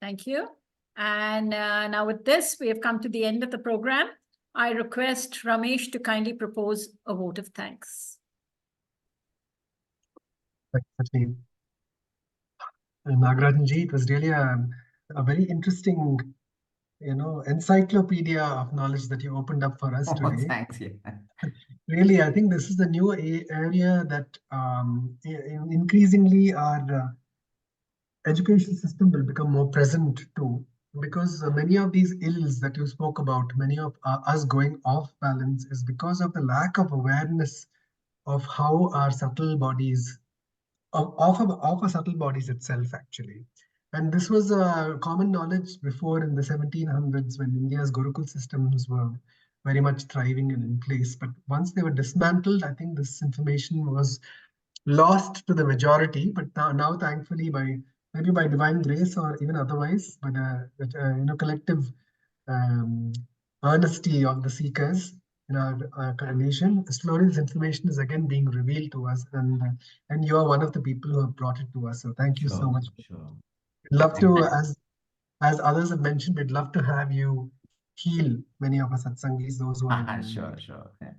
Thank you. And now with this, we have come to the end of the program. I request Ramesh to kindly propose a vote of thanks. Actually, Nagarajan ji, it was really a very interesting, encyclopedia of knowledge that you opened up for us Oh, today. thanks. Yeah. Really, I think this is the new area that increasingly our education system will become more present to, because many of these ills that you spoke about, many of us going off balance, is because of the lack of awareness of how our subtle bodies, of our subtle bodies itself, actually. And this was common knowledge before in the 1700s, when India's Gurukul systems were very much thriving and in place. But once they were dismantled, I think this information was lost to the majority. But now thankfully, maybe by divine grace or even otherwise, but collective honesty of the seekers in our nation, slowly this information is again being revealed to us, and you are one of the people who have brought it to us. So thank you so Sure, much. sure. We'd love Thank to, you. as others have mentioned, we'd love to have you heal many of us satsangis, those who are. Sure, sure. Yeah.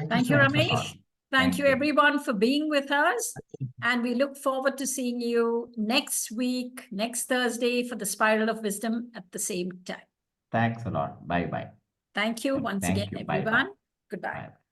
Thank so you, much. Ramesh. Thank you, everyone, for being with us. And we look forward to seeing you next week, next Thursday, for the Spiral of Wisdom at the same time. Thanks a lot. Bye-bye. Thank you once again, Thank you. Bye-bye. everyone. Goodbye. Bye.